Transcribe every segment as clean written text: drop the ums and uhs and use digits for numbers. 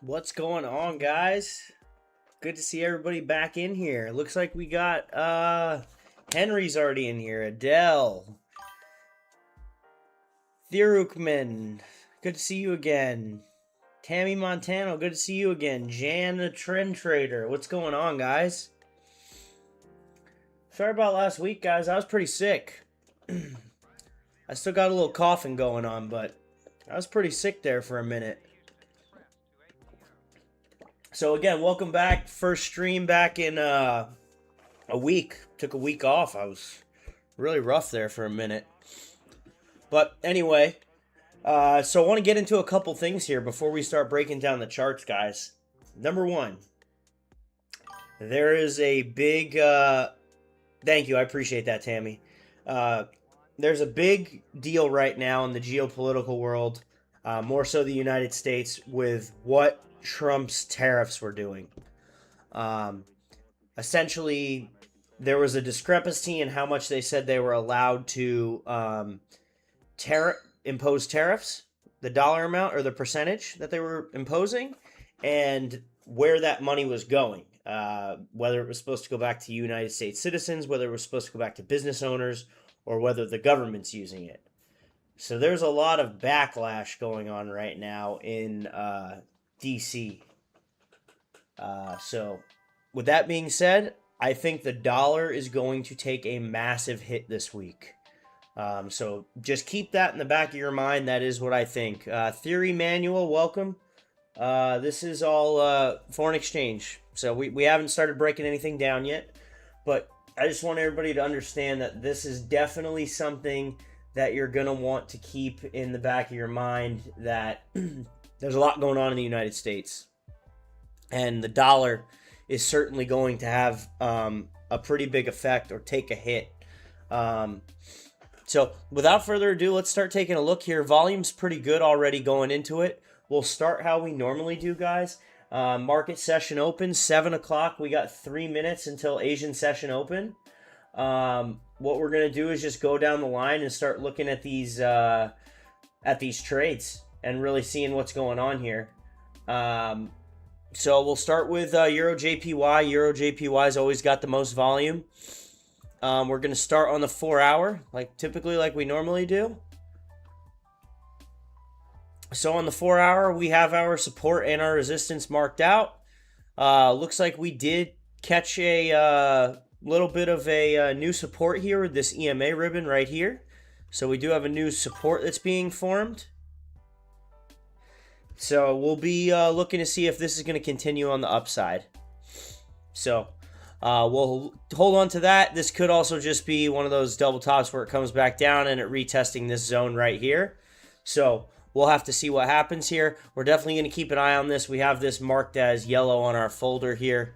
What's going on, guys? Good to see everybody back in here. Looks like we got Henry's already in here. Adele. Thirukman. Good to see you again. Tammy Montano, good to see you again. Jan the Trend Trader. What's going on, guys? Sorry about last week, guys. I was pretty sick. I still got a little coughing going on, but I was pretty sick there for a minute. So again, welcome back. First stream back in a week. Took a week off. I was really rough there for a minute. But anyway, so I want to get into a couple things here before we start breaking down the charts, guys. Number one, there is a big... thank you. I appreciate that, Tammy. There's a big deal right now in the geopolitical world, more so the United States, with what Trump's tariffs were doing. Essentially, there was a discrepancy in how much they said they were allowed to impose tariffs, the dollar amount or the percentage that they were imposing, and where that money was going. Whether it was supposed to go back to United States citizens, whether it was supposed to go back to business owners, or whether the government's using it. So there's a lot of backlash going on right now in DC. So with that being said, I think the dollar is going to take a massive hit this week. So just keep that in the back of your mind. That is what I think. Theory Manual, welcome. This is all foreign exchange. So we haven't started breaking anything down yet. But I just want everybody to understand that this is definitely something that you're going to want to keep in the back of your mind, that there's a lot going on in the United States. And the dollar is certainly going to have a pretty big effect or take a hit. So without further ado, let's start taking a look here. Volume's pretty good already going into it. We'll start how we normally do, guys. Market session open, 7 o'clock. We got 3 minutes until Asian session open. What we're going to do is just go down the line and start looking at these trades and really seeing what's going on here. So we'll start with Euro JPY. Euro JPY's always got the most volume. We're going to start on the 4 hour, typically like we normally do. So on the 4 hour, we have our support and our resistance marked out. Looks like we did catch a little bit of a new support here with this EMA ribbon right here. So we do have a new support that's being formed. So we'll be looking to see if this is going to continue on the upside. So we'll hold on to that. This could also just be one of those double tops where it comes back down and it retesting this zone right here. So we'll have to see what happens here. We're definitely going to keep an eye on this. We have this marked as yellow on our folder here,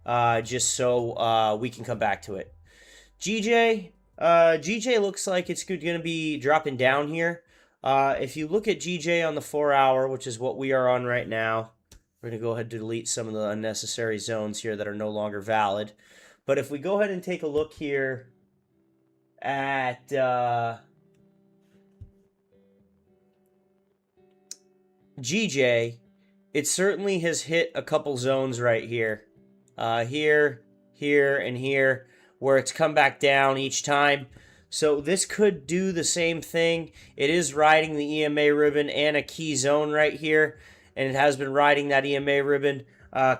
just so we can come back to it. GJ looks like it's going to be dropping down here. If you look at GJ on the 4 hour, which is what we are on right now, we're going to go ahead and delete some of the unnecessary zones here that are no longer valid. But if we go ahead and take a look here at GJ, it certainly has hit a couple zones right here. Here, and here, where it's come back down each time. So this could do the same thing. It is riding the EMA ribbon and a key zone right here, and it has been riding that EMA ribbon,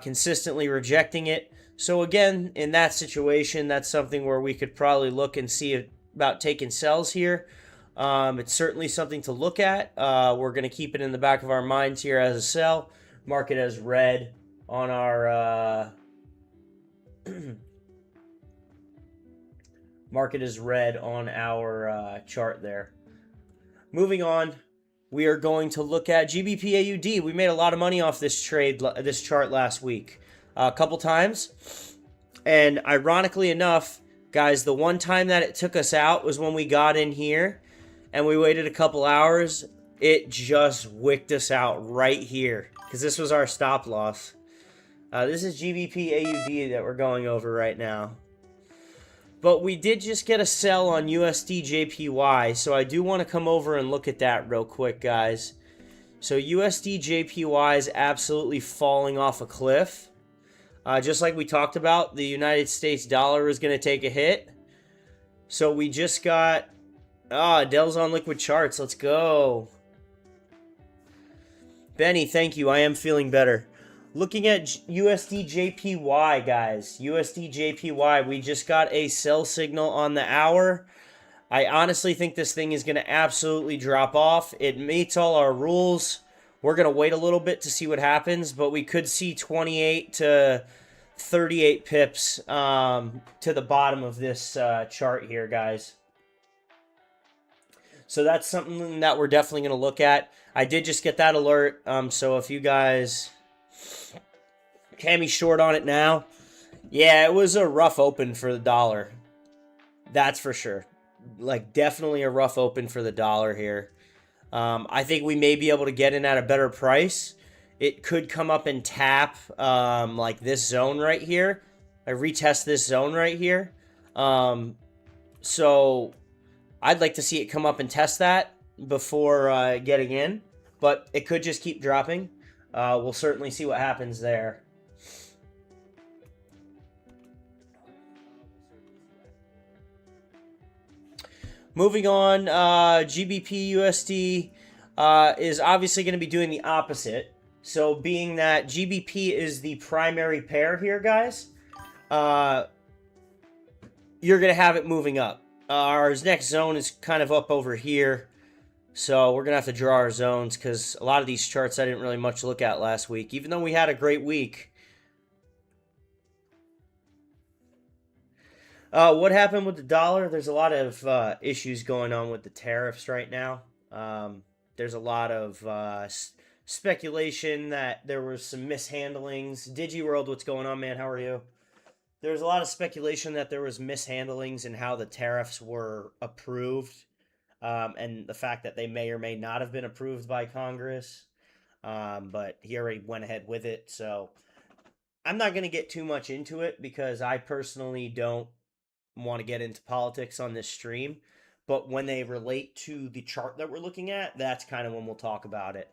consistently rejecting it. So again, in that situation, that's something where we could probably look and see about taking sells here. It's certainly something to look at. We're going to keep it in the back of our minds here as a sell. Mark it as red on our... mark it as red on our chart there. Moving on, we are going to look at GBP AUD. We made a lot of money off this chart last week, a couple times. And ironically enough, guys, the one time that it took us out was when we got in here and we waited a couple hours. It just wicked us out right here because this was our stop loss. This is GBP AUD that we're going over right now. But we did just get a sell on USD JPY, so I do want to come over and look at that real quick, guys. So USD JPY is absolutely falling off a cliff. Just like we talked about, the United States dollar is going to take a hit. So we just got... Dell's on liquid charts. Let's go. Benny, thank you. I am feeling better. Looking at USD JPY, guys. USD JPY, we just got a sell signal on the hour. I honestly think this thing is going to absolutely drop off. It meets all our rules. We're going to wait a little bit to see what happens, but we could see 28 to 38 pips to the bottom of this chart here, guys. So that's something that we're definitely going to look at. I did just get that alert, so if you guys... Cammy short on it now. Yeah, it was a rough open for the dollar. That's for sure. Like, definitely a rough open for the dollar here. I think we may be able to get in at a better price. It could come up and tap like this zone right here. I retest this zone right here. So I'd like to see it come up and test that before getting in. But it could just keep dropping. We'll certainly see what happens there. Moving on, GBP USD is obviously going to be doing the opposite. So being that GBP is the primary pair here, guys, you're going to have it moving up. Our next zone is kind of up over here. So we're going to have to draw our zones because a lot of these charts I didn't really much look at last week. Even though we had a great week. What happened with the dollar? There's a lot of issues going on with the tariffs right now. There's a lot of speculation that there were some mishandlings. DigiWorld, what's going on, man? How are you? There's a lot of speculation that there was mishandlings in how the tariffs were approved, and the fact that they may or may not have been approved by Congress. But he already went ahead with it, so I'm not going to get too much into it because I personally don't want to get into politics on this stream, but when they relate to the chart that we're looking at, that's kind of when we'll talk about it.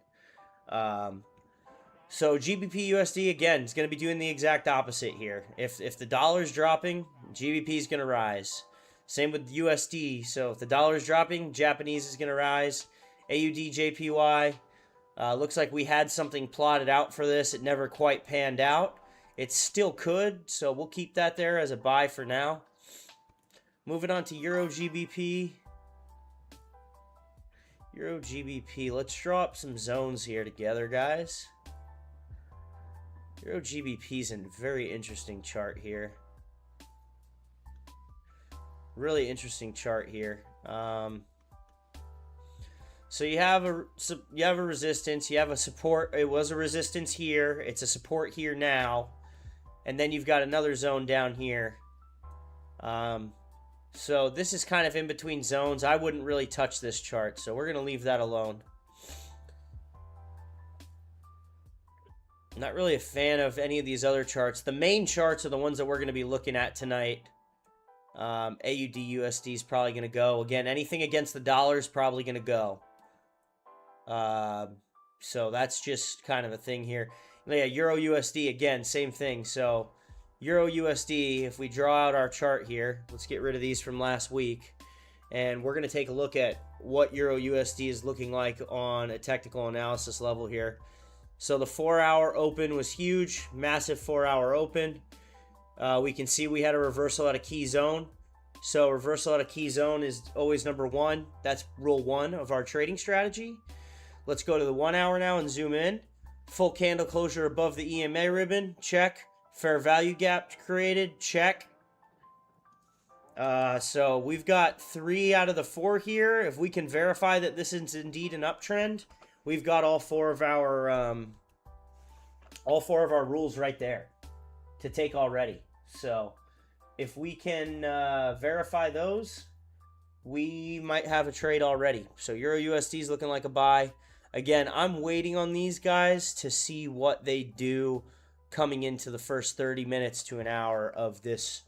So GBP USD, again, is going to be doing the exact opposite here. If the dollar's dropping, GBP is going to rise. Same with USD. So if the dollar's dropping, Japanese is going to rise. AUD JPY, looks like we had something plotted out for this. It never quite panned out. It still could, so we'll keep that there as a buy for now. Moving on to Euro GBP. Euro GBP. Let's draw up some zones here together, guys. Euro GBP is a very interesting chart here. Really interesting chart here. So you have a resistance. You have a support. It was a resistance here. It's a support here now, and then you've got another zone down here. So this is kind of in between zones. I wouldn't really touch this chart, so we're going to leave that alone. I'm not really a fan of any of these other charts. The main charts are the ones that we're going to be looking at tonight. AUD USD is probably going to go. Again, anything against the dollar is probably going to go. So that's just kind of a thing here. Yeah, Euro USD, again, same thing. So Euro USD, if we draw out our chart here, let's get rid of these from last week, and we're going to take a look at what Euro USD is looking like on a technical analysis level here. So the 4-hour open was huge, massive 4-hour open. We can see we had a reversal at a key zone. So reversal at a key zone is always number one. That's rule one of our trading strategy. Let's go to the 1 hour now and zoom in. Full candle closure above the EMA ribbon, check. Fair value gap created, check. So we've got 3 out of the 4 here. If we can verify that this is indeed an uptrend, we've got all four of our rules right there to take already. So if we can verify those, we might have a trade already. So Euro USD is looking like a buy. Again, I'm waiting on these guys to see what they do coming into the first 30 minutes to an hour of this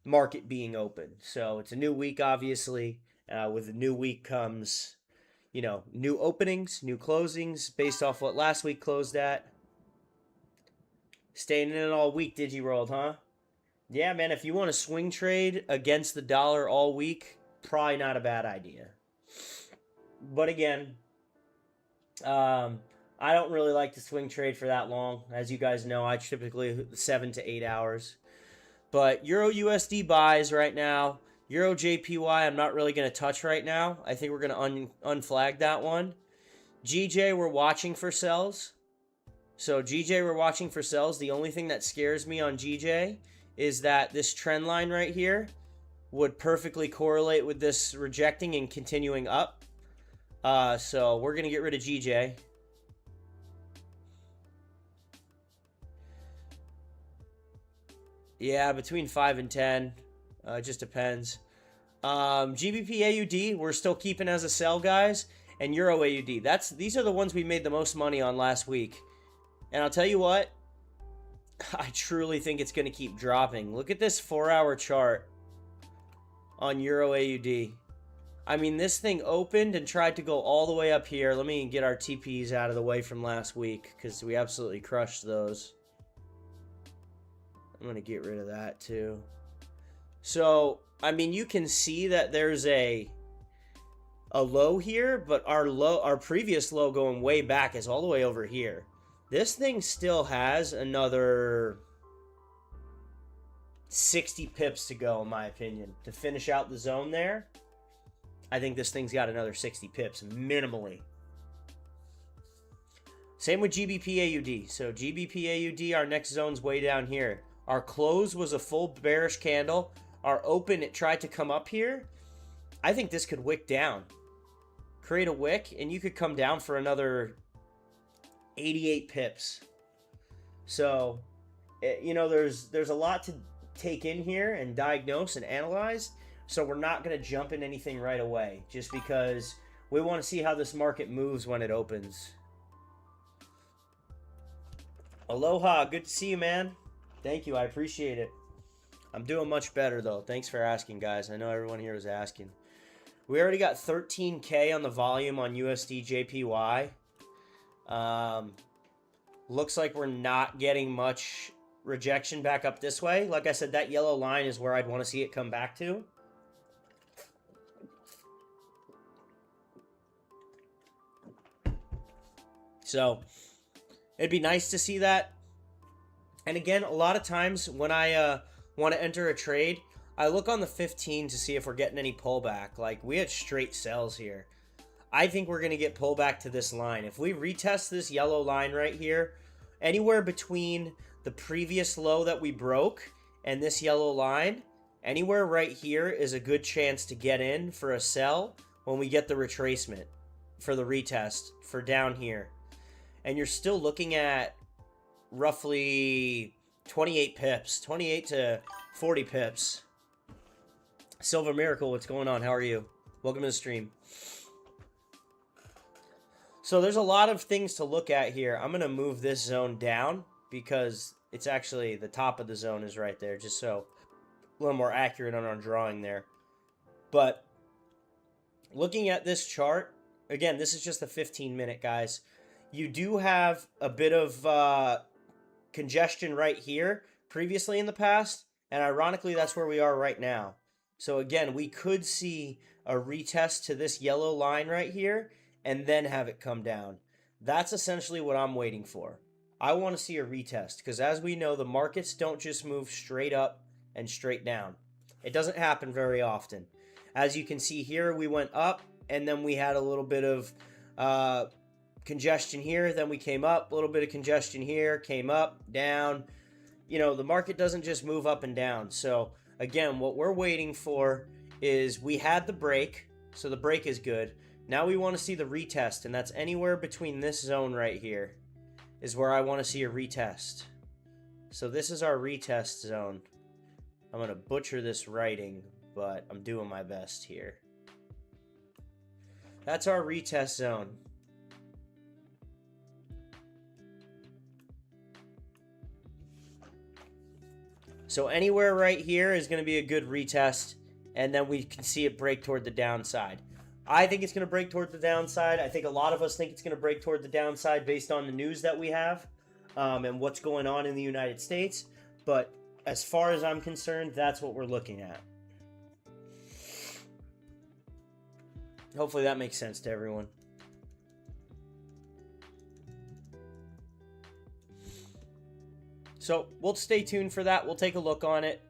market being open. So it's a new week, obviously. With a new week comes, you know, new openings, new closings based off what last week closed at. Staying in it all week, DigiWorld, huh? Yeah, man, if you want to swing trade against the dollar all week, probably not a bad idea. But again, I don't really like to swing trade for that long. As you guys know, I typically 7 to 8 hours. But Euro USD buys right now. Euro JPY, I'm not really going to touch right now. I think we're going to unflag that one. GJ, we're watching for sells. So GJ, we're watching for sells. The only thing that scares me on GJ is that this trend line right here would perfectly correlate with this rejecting and continuing up. So we're going to get rid of GJ. Yeah, between 5 and 10. It just depends. GBP AUD, we're still keeping as a sell, guys. And Euro AUD. These are the ones we made the most money on last week. And I'll tell you what, I truly think it's going to keep dropping. Look at this 4-hour chart on Euro AUD. I mean, this thing opened and tried to go all the way up here. Let me get our TPs out of the way from last week because we absolutely crushed those. I'm going to get rid of that too. So, I mean, you can see that there's a low here, but our previous low going way back is all the way over here. This thing still has another 60 pips to go, in my opinion, to finish out the zone there. I think this thing's got another 60 pips, minimally. Same with GBP AUD. So GBP AUD, our next zone's way down here. Our close was a full bearish candle. Our open, it tried to come up here. I think this could wick down. Create a wick, and you could come down for another 88 pips. So, you know, there's a lot to take in here and diagnose and analyze. So we're not going to jump in anything right away just because we want to see how this market moves when it opens. Aloha, good to see you, man. Thank you, I appreciate it. I'm doing much better, though. Thanks for asking, guys. I know everyone here was asking. We already got 13K on the volume on USD JPY. Looks like we're not getting much rejection back up this way. Like I said, that yellow line is where I'd want to see it come back to. So, it'd be nice to see that. And again, a lot of times when I want to enter a trade, I look on the 15 to see if we're getting any pullback. Like, we had straight sells here. I think we're going to get pullback to this line. If we retest this yellow line right here, anywhere between the previous low that we broke and this yellow line, anywhere right here is a good chance to get in for a sell when we get the retracement for the retest for down here. And you're still looking at roughly 28 pips, 28 to 40 pips. Silver Miracle, what's going on? How are you? Welcome to the stream. So there's a lot of things to look at here. I'm going to move this zone down because it's actually the top of the zone is right there, just so a little more accurate on our drawing there. But looking at this chart, again, this is just a 15-minute, guys. You do have a bit of congestion right here previously in the past, and ironically, that's where we are right now. So again, we could see a retest to this yellow line right here and then have it come down. That's essentially what I'm waiting for. I want to see a retest because as we know, the markets don't just move straight up and straight down. It doesn't happen very often. As you can see here, we went up and then we had a little bit of congestion here. Then we came up, a little bit of congestion here, came up, down. You know, the market doesn't just move up and down. So again, what we're waiting for is we had the break, so the break is good. Now we want to see the retest, and that's anywhere between this zone right here is where I want to see a retest. So this is our retest zone. I'm going to butcher this writing, but I'm doing my best here. That's our retest zone. So anywhere right here is going to be a good retest, and then we can see it break toward the downside. I think it's going to break toward the downside. I think a lot of us think it's going to break toward the downside based on the news that we have and what's going on in the United States. But as far as I'm concerned, that's what we're looking at. Hopefully that makes sense to everyone. So we'll stay tuned for that. We'll take a look on it.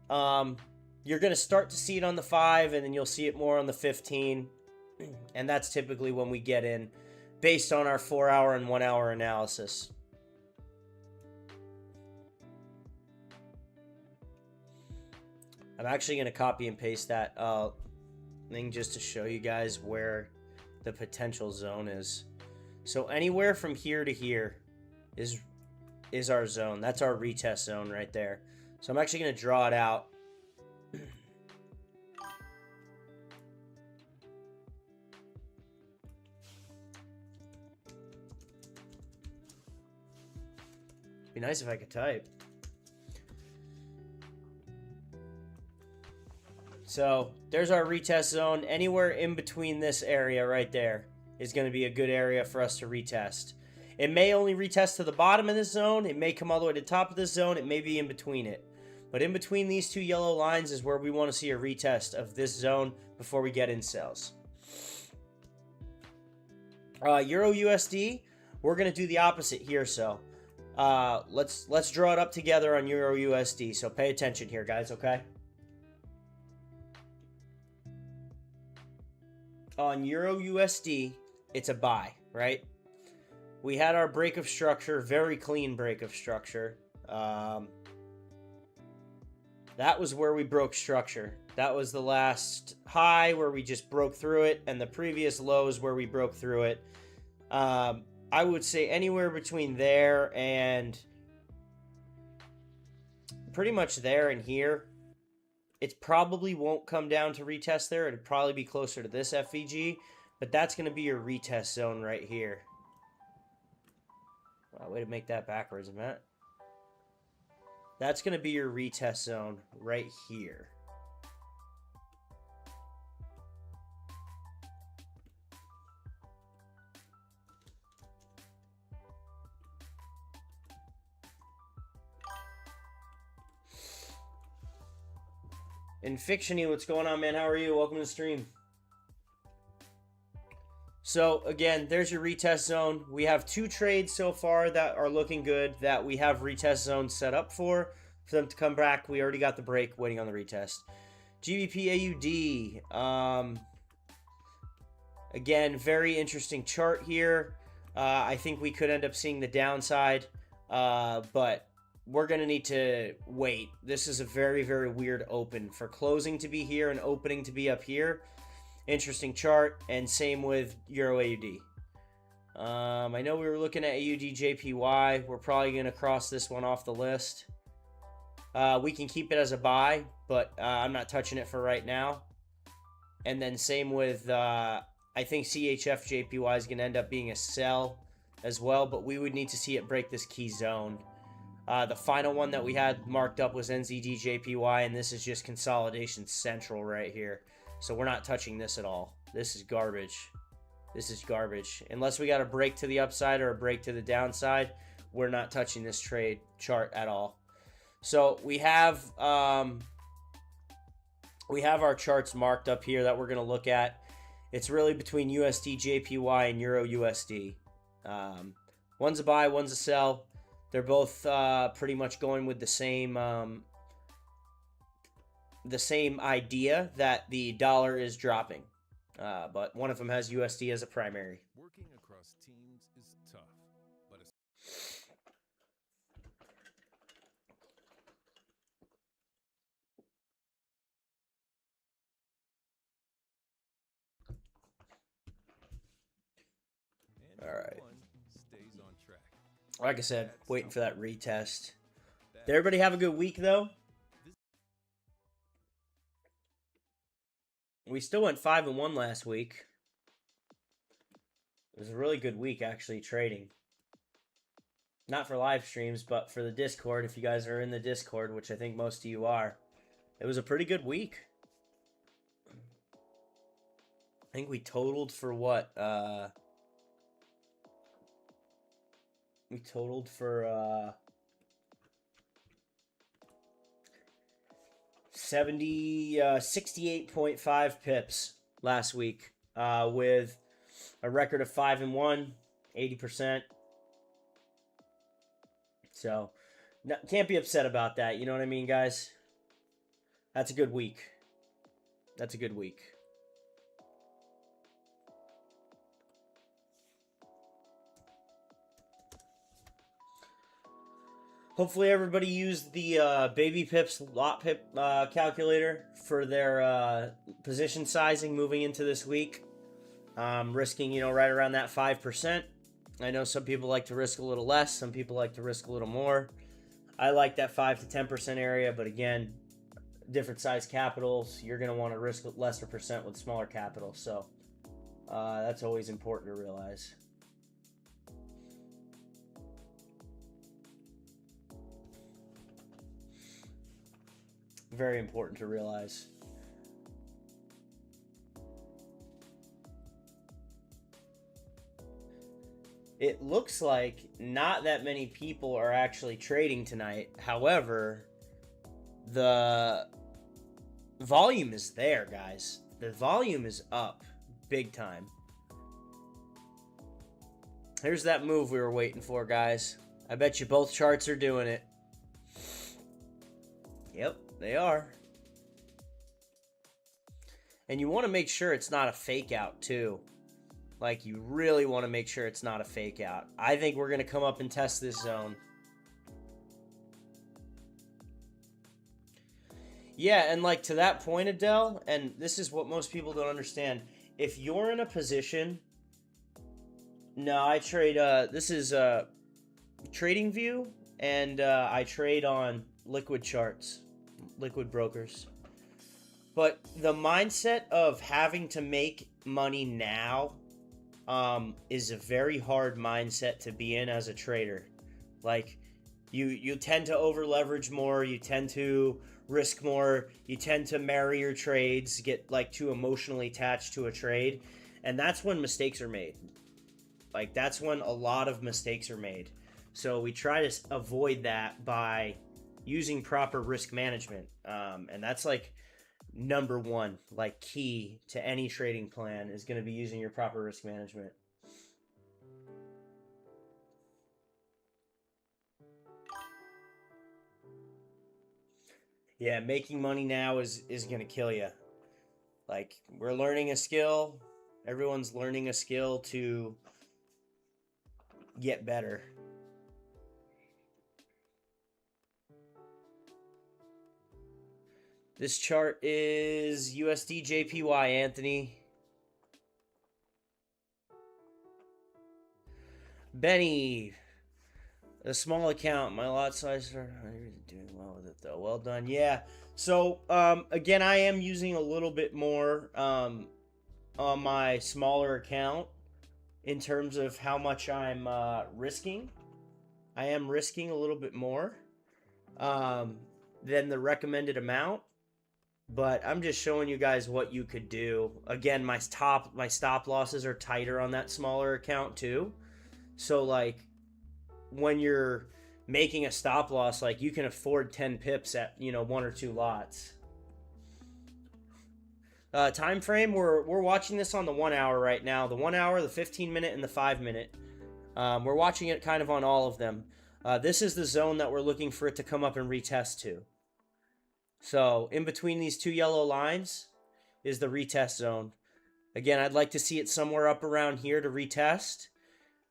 You're going to start to see it on the 5, and then you'll see it more on the 15. And that's typically when we get in based on our 4-hour and 1-hour analysis. I'm actually going to copy and paste that thing just to show you guys where the potential zone is. So anywhere from here to here is our zone. That's our retest zone right there. So I'm actually going to draw it out. Be nice if I could type. So there's our retest zone. Anywhere in between this area right there is going to be a good area for us to retest. It may only retest to the bottom of this zone. It may come all the way to the top of this zone. It may be in between it. But in between these two yellow lines is where we want to see a retest of this zone before we get in sales. Euro USD, we're going to do the opposite here. So let's draw it up together on Euro USD. So pay attention here, guys, okay? On Euro USD, it's a buy, right? We had our break of structure, very clean break of structure. That was where we broke structure. That was the last high where we just broke through it, and the previous lows where we broke through it. I would say anywhere between there and pretty much there and here. It probably won't come down to retest there. It'd probably be closer to this FVG, but that's going to be your retest zone right here. Wow, way to make that backwards, Matt. That's going to be your retest zone right here. And Fictiony, what's going on, man? How are you? Welcome to the stream. So, again, there's your retest zone. We have 2 trades so far that are looking good that we have retest zones set up for them to come back. We already got the break, waiting on the retest. GBP AUD. Again, very interesting chart here. I think we could end up seeing the downside, but we're going to need to wait. This is a very, very weird open. For closing to be here and opening to be up here. Interesting chart, and same with Euro AUD. I know we were looking at AUD JPY. We're probably going to cross this one off the list. We can keep it as a buy, but I'm not touching it for right now. And then same with, I think CHF JPY is going to end up being a sell as well, but we would need to see it break this key zone. The final one that we had marked up was NZD JPY, and this is just consolidation central right here. So we're not touching this at all. This is garbage. This is garbage. Unless we got a break to the upside or a break to the downside, we're not touching this trade chart at all. So we have our charts marked up here that we're going to look at. It's really between USD JPY and Euro USD. One's a buy, one's a sell. They're both pretty much going with the same idea that the dollar is dropping. But one of them has USD as a primary. Working across teams is tough, but all right. Stays on track. Like I said, waiting for that retest. Did everybody have a good week, though? We still went 5-1 last week. It was a really good week, actually, trading. Not for live streams, but for the Discord, if you guys are in the Discord, which I think most of you are. It was a pretty good week. I think we totaled for what? We totaled for 68.5 pips last week, with a record of 5-1, 80%. So, can't be upset about that. You know what I mean, guys? That's a good week. That's a good week. Hopefully everybody used the baby pips lot pip calculator for their position sizing moving into this week. Risking, right around that 5%. I know some people like to risk a little less. Some people like to risk a little more. I like that 5 to 10% area, but again, different size capitals, you're going to want to risk lesser percent with smaller capital. So that's always important to realize. Very important to realize. It looks like not that many people are actually trading tonight. However, the volume is there, guys. The volume is up big time. Here's that move we were waiting for, guys. I bet you both charts are doing it. Yep, they are. And you want to make sure it's not a fake out, too. Like, you really want to make sure it's not a fake out. I think we're going to come up and test this zone. Yeah, and like to that point, Adele, and this is what most people don't understand. If you're in a position... No, I trade... this is Trading View, and I trade on liquid charts. Liquid brokers. But the mindset of having to make money now is a very hard mindset to be in as a trader. Like, you tend to over leverage more, you tend to risk more, you tend to marry your trades, get like too emotionally attached to a trade, and that's when mistakes are made. Like, that's when a lot of mistakes are made. So we try to avoid that by using proper risk management, and that's like number one, like key to any trading plan is going to be using your proper risk management. Yeah, making money now is going to kill you. Like, we're learning a skill. Everyone's learning a skill to get better. This chart is USD JPY, Anthony. Benny, a small account. My lot size are doing well with it though. Well done. Yeah. So again, I am using a little bit more on my smaller account in terms of how much I'm risking. I am risking a little bit more than the recommended amount. But I'm just showing you guys what you could do. Again, my stop losses are tighter on that smaller account too. So like when you're making a stop loss, like you can afford 10 pips at, one or two lots. Time frame, we're watching this on the 1 hour right now. The 1 hour, the 15-minute, and the 5-minute. We're watching it kind of on all of them. This is the zone that we're looking for it to come up and retest to. So in between these two yellow lines is the retest zone. Again, I'd like to see it somewhere up around here to retest.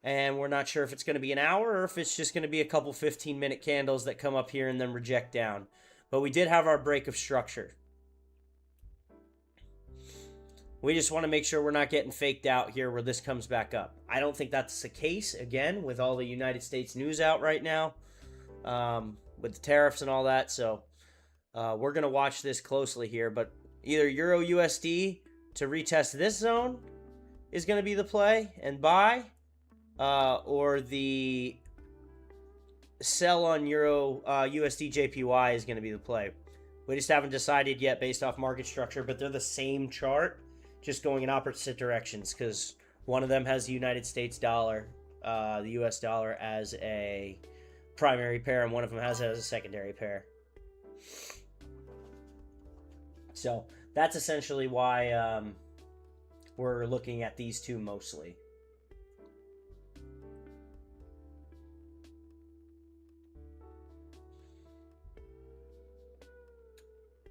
And we're not sure if it's going to be an hour or if it's just going to be a couple 15-minute candles that come up here and then reject down. But we did have our break of structure. We just want to make sure we're not getting faked out here where this comes back up. I don't think that's the case, again, with all the United States news out right now, with the tariffs and all that. So we're going to watch this closely here. But either Euro USD to retest this zone is going to be the play and buy, or the sell on Euro USD JPY is going to be the play. We just haven't decided yet based off market structure, but they're the same chart. just going in opposite directions because one of them has the United States dollar, the US dollar, as a primary pair, and one of them has it as a secondary pair. So that's essentially why we're looking at these two mostly.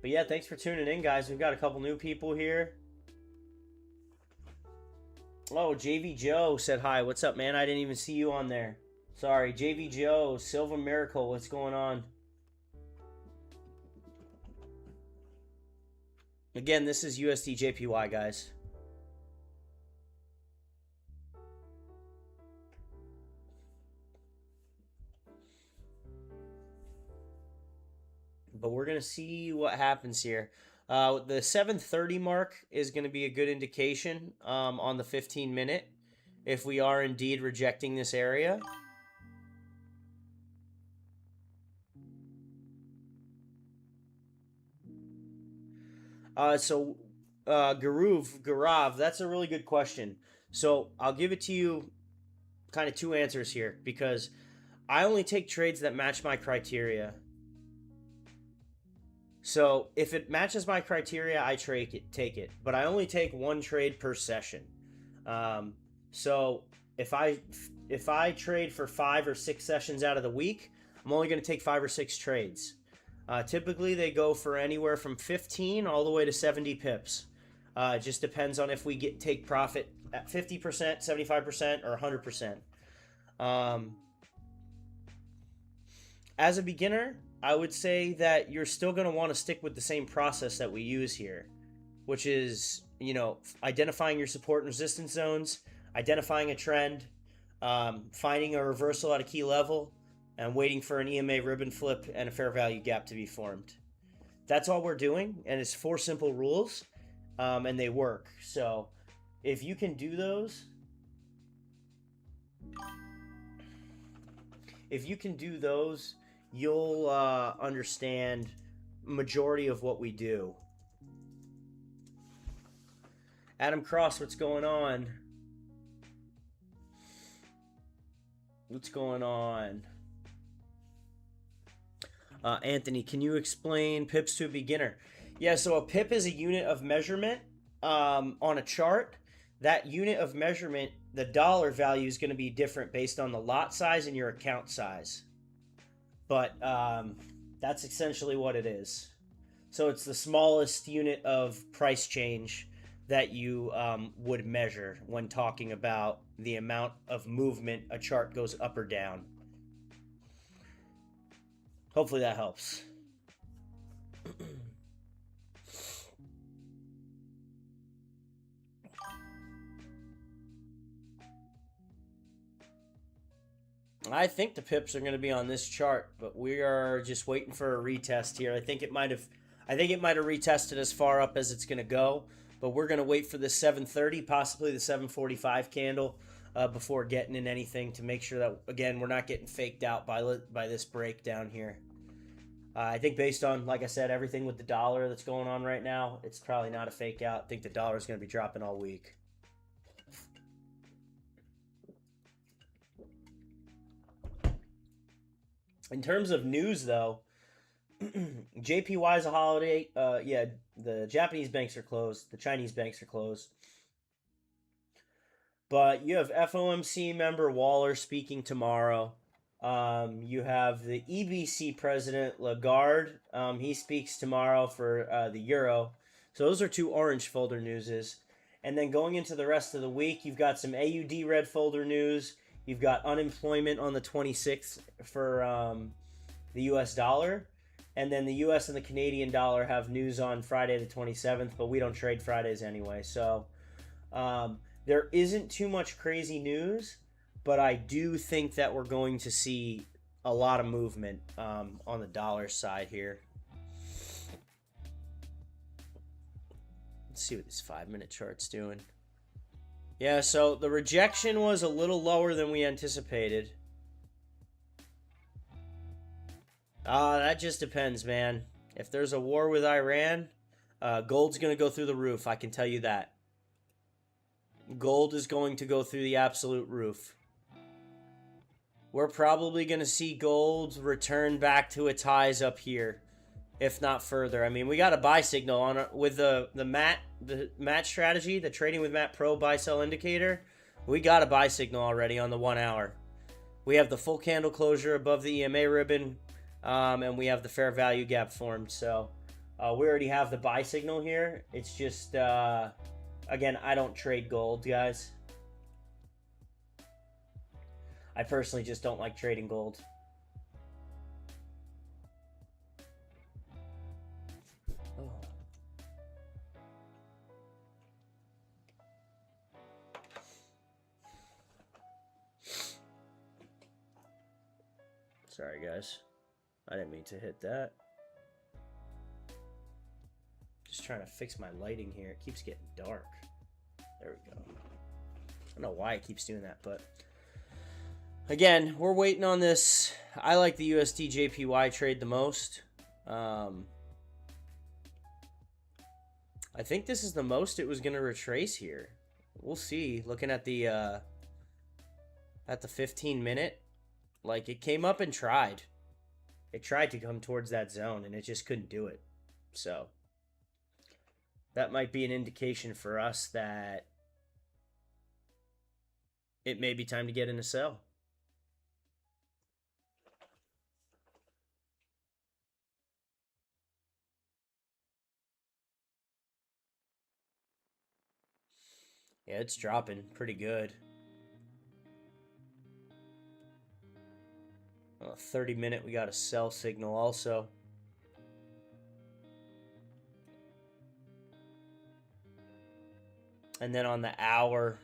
But yeah, thanks for tuning in, guys. We've got a couple new people here. Oh, JV Joe said hi. What's up, man? I didn't even see you on there. Sorry, JV Joe, Silva Miracle. What's going on? Again, this is USD JPY, guys. But we're going to see what happens here. The 7:30 mark is going to be a good indication on the 15-minute if we are indeed rejecting this area. Garav, that's a really good question. So I'll give it to you kind of two answers here because I only take trades that match my criteria. So if it matches my criteria, I take it. But I only take one trade per session. So if I trade for 5 or 6 sessions out of the week, I'm only going to take 5 or 6 trades. Typically, they go for anywhere from 15 all the way to 70 pips. It just depends on if we take profit at 50%, 75%, or 100%. As a beginner, I would say that you're still going to want to stick with the same process that we use here, which is, identifying your support and resistance zones, identifying a trend, finding a reversal at a key level, and waiting for an EMA ribbon flip and a fair value gap to be formed. That's all we're doing, and it's 4 simple rules, and they work. So if you can do those, you'll understand majority of what we do. Adam Cross, what's going on? What's going on? Anthony, can you explain pips to a beginner? Yeah, so a pip is a unit of measurement on a chart. That unit of measurement, the dollar value is going to be different based on the lot size and your account size. But that's essentially what it is. So it's the smallest unit of price change that you would measure when talking about the amount of movement a chart goes up or down. Hopefully that helps. I think the pips are going to be on this chart, but we are just waiting for a retest here. I think it might have retested as far up as it's going to go, but we're going to wait for the 7:30, possibly the 7:45 candle before getting in anything to make sure that, again, we're not getting faked out by this breakdown here. I think based on, like I said, everything with the dollar that's going on right now, it's probably not a fake out. I think the dollar is going to be dropping all week. In terms of news, though, JPY is a holiday. Yeah, the Japanese banks are closed. The Chinese banks are closed. But you have FOMC member Waller speaking tomorrow. You have the EBC president Lagarde. He speaks tomorrow for the euro. So those are 2 orange folder newses. And then going into the rest of the week, you've got some AUD red folder news. You've got unemployment on the 26th for the US dollar. And then the US and the Canadian dollar have news on Friday the 27th, but we don't trade Fridays anyway. So there isn't too much crazy news, but I do think that we're going to see a lot of movement on the dollar side here. Let's see what this 5-minute chart's doing. Yeah, so the rejection was a little lower than we anticipated. That just depends, man. If there's a war with Iran, gold's going to go through the roof. I can tell you that. Gold is going to go through the absolute roof. We're probably going to see gold return back to its highs up here, if not further. I mean, we got a buy signal on it with the MAT strategy, the trading with MAT Pro buy sell indicator. We got a buy signal already on the 1 hour. We have the full candle closure above the EMA ribbon, and we have the fair value gap formed. So we already have the buy signal here. It's just, again, I don't trade gold, guys. I personally just don't like trading gold. Oh. Sorry, guys. I didn't mean to hit that. Just trying to fix my lighting here. It keeps getting dark. There we go. I don't know why it keeps doing that, but... Again, we're waiting on this. I like the USD JPY trade the most. I think this is the most it was going to retrace here. We'll see. Looking at the 15 minute, like it came up and tried. It tried to come towards that zone and it just couldn't do it. So that might be an indication for us that it may be time to get in a sell. Yeah, it's dropping pretty good. 30 minute, we got a sell signal also. And then on the hour,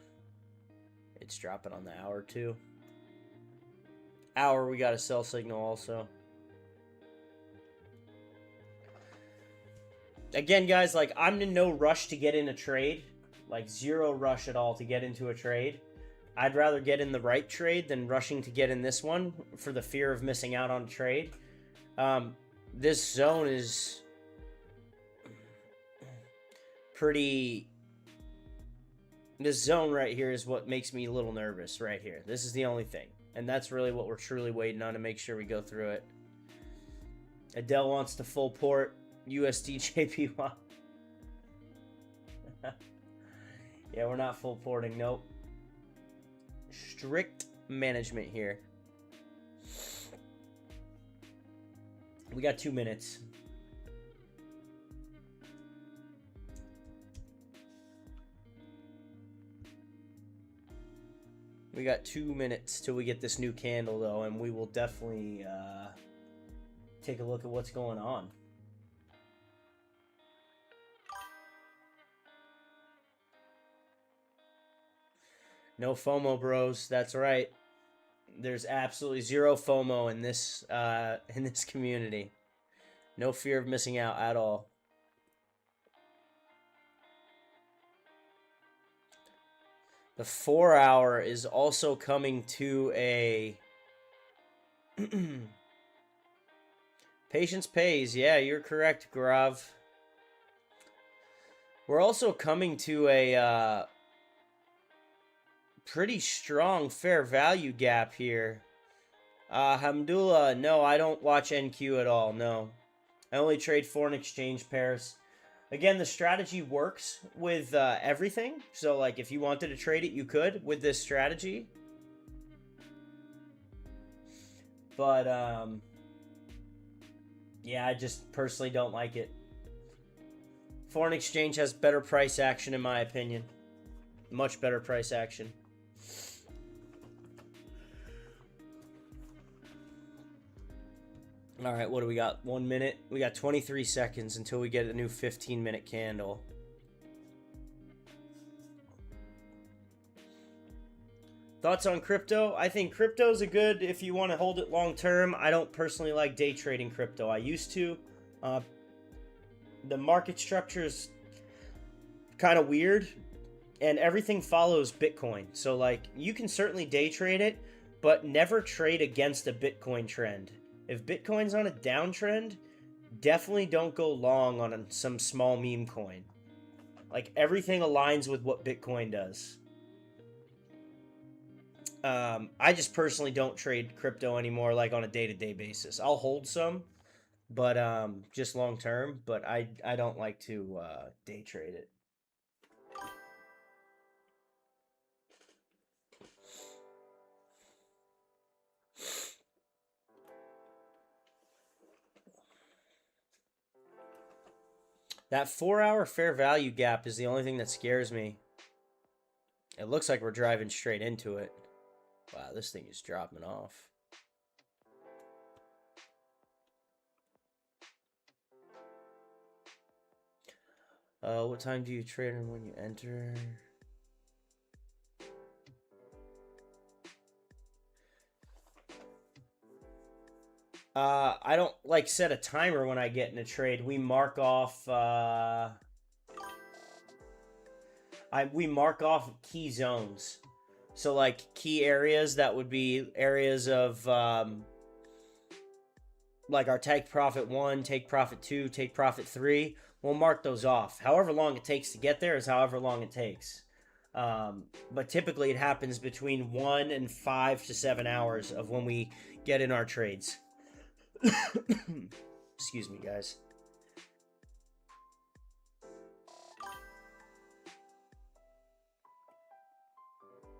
it's dropping on the hour too. Hour, we got a sell signal also. Again, guys, like I'm in no rush to get in a trade. Like zero rush at all to get into a trade. I'd rather get in the right trade than rushing to get in this one for the fear of missing out on a trade. This zone is pretty... This zone right here is what makes me a little nervous right here. This is the only thing. And that's really what we're truly waiting on to make sure we go through it. Adele wants to full port USD JPY. Yeah, we're not full porting. Nope. Strict management here. We got 2 minutes. We got 2 minutes till we get this new candle, though, and we will definitely take a look at what's going on. No FOMO, bros. That's right. There's absolutely zero FOMO in this community. No fear of missing out at all. The 4 hour is also coming to a... Patience pays. Yeah, you're correct, Grav. We're also coming to a pretty strong fair value gap here. Hamdullah, no, I don't watch NQ at all, no. I only trade foreign exchange pairs. Again, the strategy works with everything. So, like, if you wanted to trade it, you could with this strategy. But, yeah, I just personally don't like it. Foreign exchange has better price action, in my opinion. Much better price action. All right, what do we got? 1 minute. We got 23 seconds until we get a new 15-minute candle. Thoughts on crypto? I think crypto's a good if you want to hold it long term. I don't personally like day trading crypto. I used to. The market structure is kind of weird, and everything follows Bitcoin. So, like, you can certainly day trade it, but never trade against a Bitcoin trend. If Bitcoin's on a downtrend, definitely don't go long on some small meme coin. Like, everything aligns with what Bitcoin does. I just personally don't trade crypto anymore, like on a day-to-day basis. I'll hold some, but just long term. But I don't like to day trade it. That 4-hour fair value gap is the only thing that scares me. It looks like we're driving straight into it. Wow, this thing is dropping off. What time do you trade and when you enter? I don't like set a timer when I get in a trade. We mark off. We mark off key zones. So like key areas that would be areas of like our take profit 1, take profit 2, take profit 3. We'll mark those off. However long it takes to get there is however long it takes. But typically it happens between 1 and 5 to 7 hours of when we get in our trades. Excuse me, guys.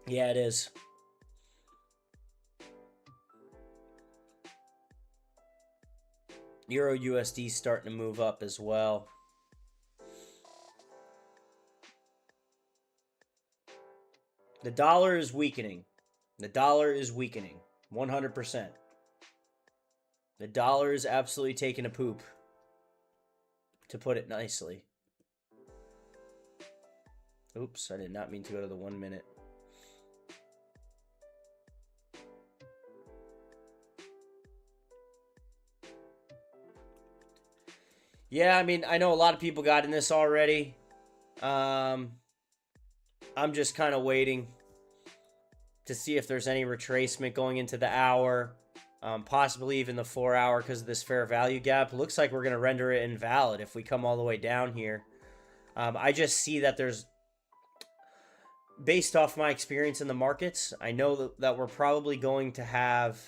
Yeah, it is. Euro USD starting to move up as well. The dollar is weakening. The dollar is weakening. 100%. The dollar is absolutely taking a poop, to put it nicely. Oops, I did not mean to go to the 1 minute. Yeah, I mean, I know a lot of people got in this already. I'm just kind of waiting to see if there's any retracement going into the hour, possibly even the 4-hour because of this fair value gap. Looks like we're going to render it invalid if we come all the way down here. I just see that there's, based off my experience in the markets, I know that we're probably going to have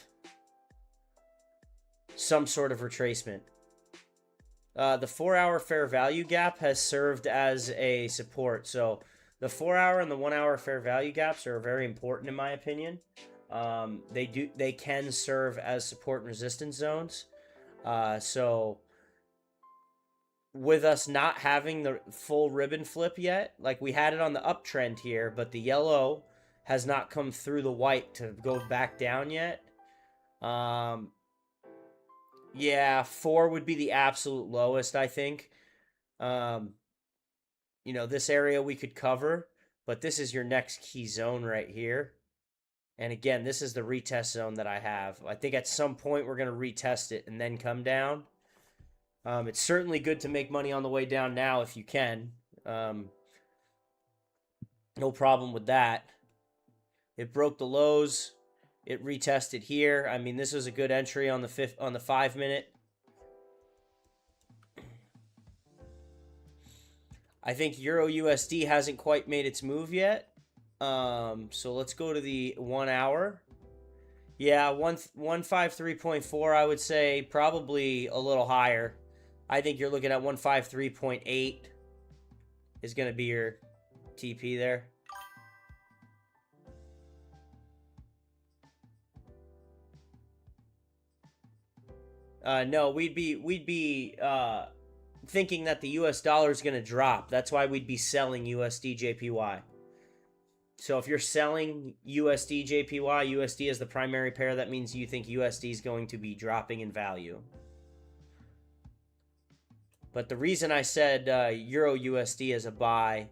some sort of retracement. The 4-hour fair value gap has served as a support. So the 4-hour and the 1-hour fair value gaps are very important in my opinion. They can serve as support and resistance zones. So with us not having the full ribbon flip yet, like we had it on the uptrend here, but the yellow has not come through the white to go back down yet. Yeah, 4 would be the absolute lowest, I think. You know, this area we could cover, but this is your next key zone right here. And again, this is the retest zone that I have. I think at some point we're going to retest it and then come down. It's certainly good to make money on the way down now if you can. No problem with that. It broke the lows. It retested here. I mean, this was a good entry on the 5 minute. I think Euro USD hasn't quite made its move yet. So let's go to the 1 hour. Yeah, 153.4, I would say probably a little higher. I think you're looking at 153.8 is going to be your TP there. No, we'd be thinking that the US dollar is going to drop. That's why we'd be selling USD JPY. So if you're selling USD JPY, USD is the primary pair, that means you think USD is going to be dropping in value. But the reason I said Euro USD as a buy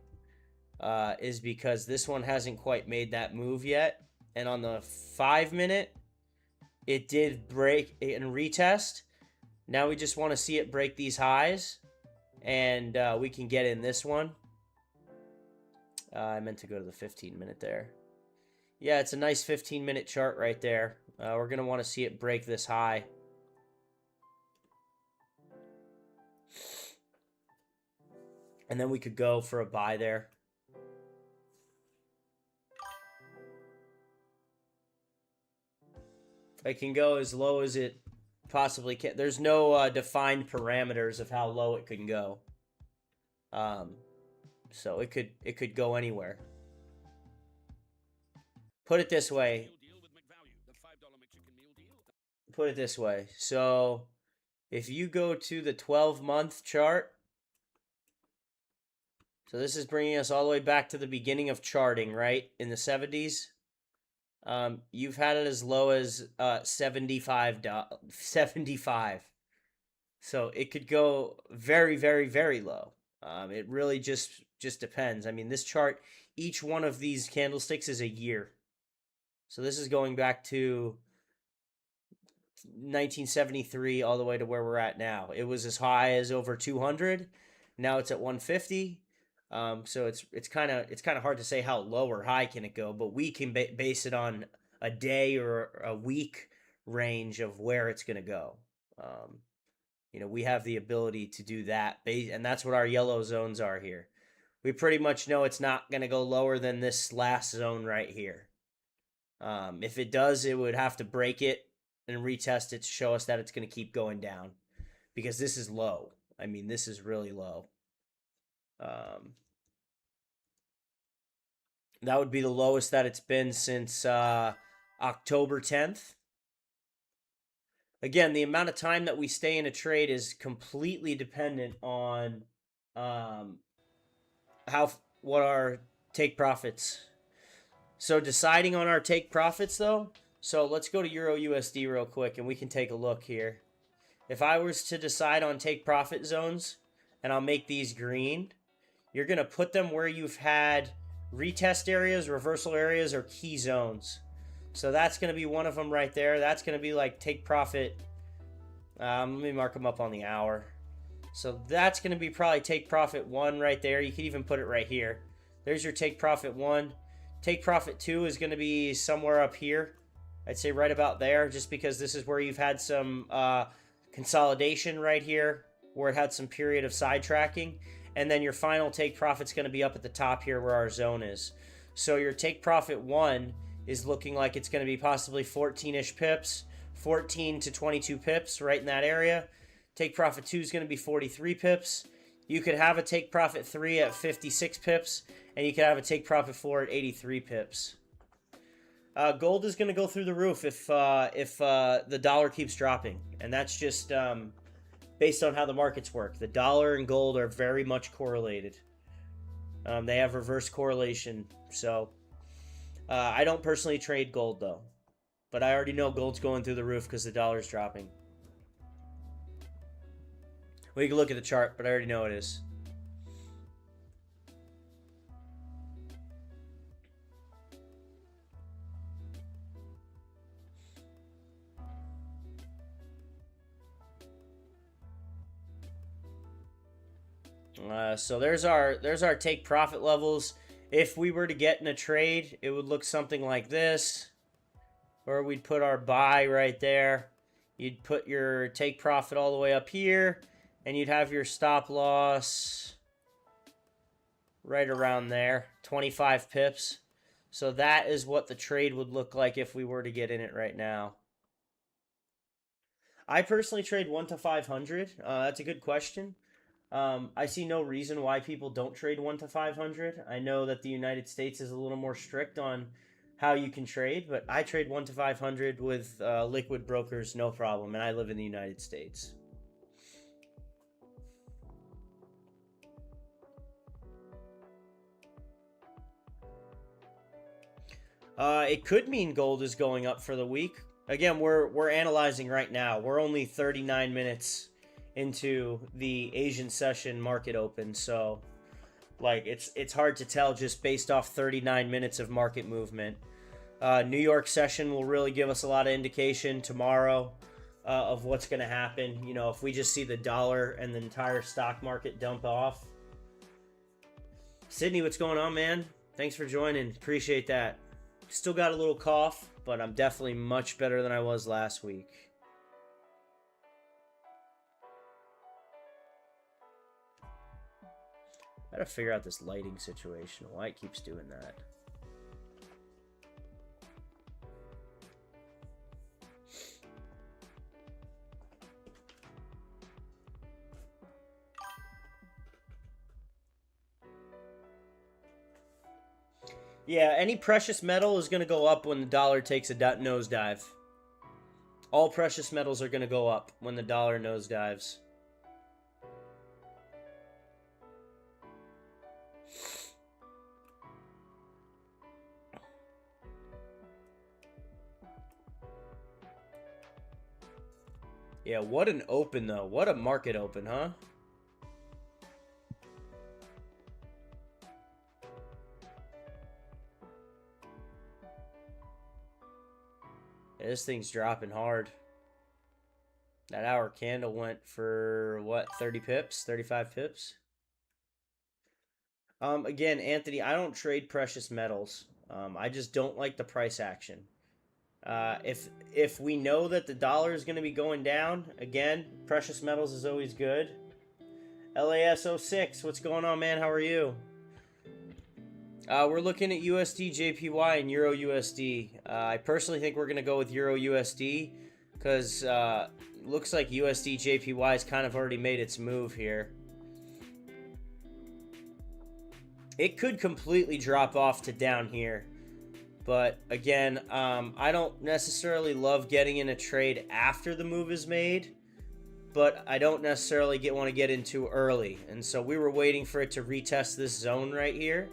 is because this one hasn't quite made that move yet. And on the 5 minute, it did break and retest. Now we just want to see it break these highs, and we can get in this one. I meant to go to the 15 minute there. Yeah, it's a nice 15 minute chart right there. We're going to want to see it break this high. And then we could go for a buy there. It can go as low as it possibly can. There's no defined parameters of how low it can go. So it could go anywhere. Put it this way. Put it this way. So if you go to the 12-month chart, so this is bringing us all the way back to the beginning of charting, right? In the 70s. You've had it as low as 75. So it could go very, very, very low. It really just depends. I mean, this chart, each one of these candlesticks is a year. So this is going back to 1973 all the way to where we're at now. It was as high as over 200. Now it's at 150. So it's kind of hard to say how low or high can it go, but we can base it on a day or a week range of where it's going to go. We have the ability to do that, and that's what our yellow zones are here. We pretty much know it's not going to go lower than this last zone right here. If it does, it would have to break it and retest it to show us that it's going to keep going down, because this is low. I mean, this is really low. That would be the lowest that it's been since October 10th. Again, the amount of time that we stay in a trade is completely dependent on what our take profits. So deciding on our take profits, though, so let's go to Euro USD real quick and we can take a look here. If I was to decide on take profit zones, and I'll make these green, you're going to put them where you've had retest areas, reversal areas, or key zones. So that's going to be one of them right there. That's going to be like take profit. Let me mark them up on the hour. So that's going to be probably take profit 1 right there. You could even put it right here. There's your take profit 1. Take profit 2 is going to be somewhere up here. I'd say right about there, just because this is where you've had some consolidation right here, where it had some period of side tracking. And then your final take profit's going to be up at the top here where our zone is. So your take profit 1 is looking like it's going to be possibly 14-ish pips, 14 to 22 pips right in that area. Take profit 2 is going to be 43 pips. You could have a take profit 3 at 56 pips, and you could have a take profit 4 at 83 pips. Gold is going to go through the roof if the dollar keeps dropping, and that's just based on how the markets work. The dollar and gold are very much correlated. They have reverse correlation, so I don't personally trade gold, though. But I already know gold's going through the roof because the dollar's dropping. We can look at the chart, but I already know it is. So there's our take profit levels. If we were to get in a trade, it would look something like this. Or we'd put our buy right there. You'd put your take profit all the way up here. And you'd have your stop loss right around there. 25 pips. So that is what the trade would look like if we were to get in it right now. I personally trade 1 to 500. That's a good question. I see no reason why people don't trade 1 to 500. I know that the United States is a little more strict on how you can trade, but I trade 1 to 500 with liquid brokers, no problem, and I live in the United States. It could mean gold is going up for the week. Again, we're analyzing right now. We're only 39 minutes into the Asian session market open, so like it's hard to tell just based off 39 minutes of market movement. New York session will really give us a lot of indication tomorrow of what's going to happen. You know, if we just see the dollar and the entire stock market dump off. Sydney, what's going on, man? Thanks for joining. Appreciate that. Still got a little cough, but I'm definitely much better than I was last week. I gotta figure out this lighting situation, why it keeps doing that. Yeah, any precious metal is going to go up when the dollar takes a nosedive. All precious metals are going to go up when the dollar nosedives. Yeah, what an open, though. What a market open, huh? Yeah, this thing's dropping hard. That hour candle went for, what, 30 pips? 35 pips? Again, Anthony, I don't trade precious metals. I just don't like the price action. If we know that the dollar is going to be going down, again, precious metals is always good. LAS06, what's going on, man? How are you? We're looking at USD JPY and Euro USD. I personally think we're going to go with Euro USD because looks like USD JPY has kind of already made its move here. It could completely drop off to down here. But again, I don't necessarily love getting in a trade after the move is made, but I don't necessarily want to get in too early. And so we were waiting for it to retest this zone right here.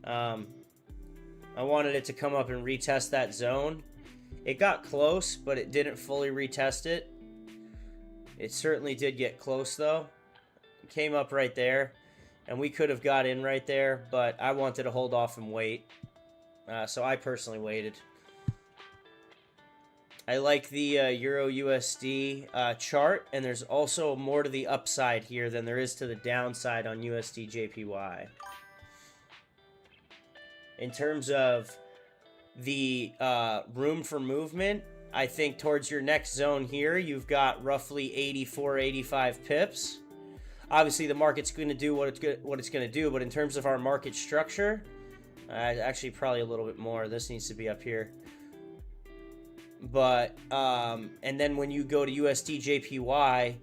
I wanted it to come up and retest that zone. It got close, but it didn't fully retest it. It certainly did get close, though. It came up right there, and we could have got in right there, but I wanted to hold off and wait. So I personally waited. I like the Euro USD chart, and there's also more to the upside here than there is to the downside on USD JPY. In terms of the room for movement, I think towards your next zone here, you've got roughly 84, 85 pips. Obviously, the market's going to do what it's going to do, but in terms of our market structure, actually probably a little bit more. This needs to be up here. But, and then when you go to USD JPY,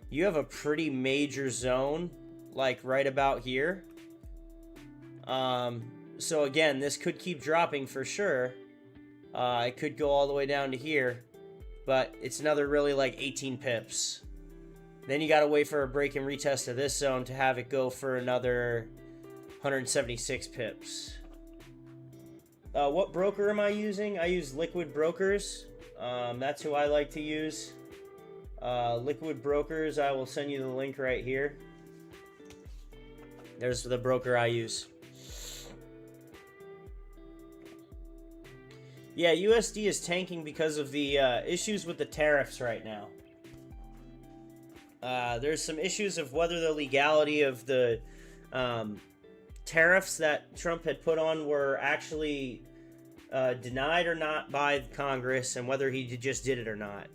you have a pretty major zone, like right about here. So again, this could keep dropping for sure. It could go all the way down to here, but it's another really like 18 pips. Then you got to wait for a break and retest of this zone to have it go for another 176 pips. What broker am I using? I use Liquid Brokers. That's who I like to use. Liquid Brokers, I will send you the link right here. There's the broker I use. Yeah, USD is tanking because of the issues with the tariffs right now. There's some issues of whether the legality of the tariffs that Trump had put on were actually denied or not by Congress, and whether he just did it or not.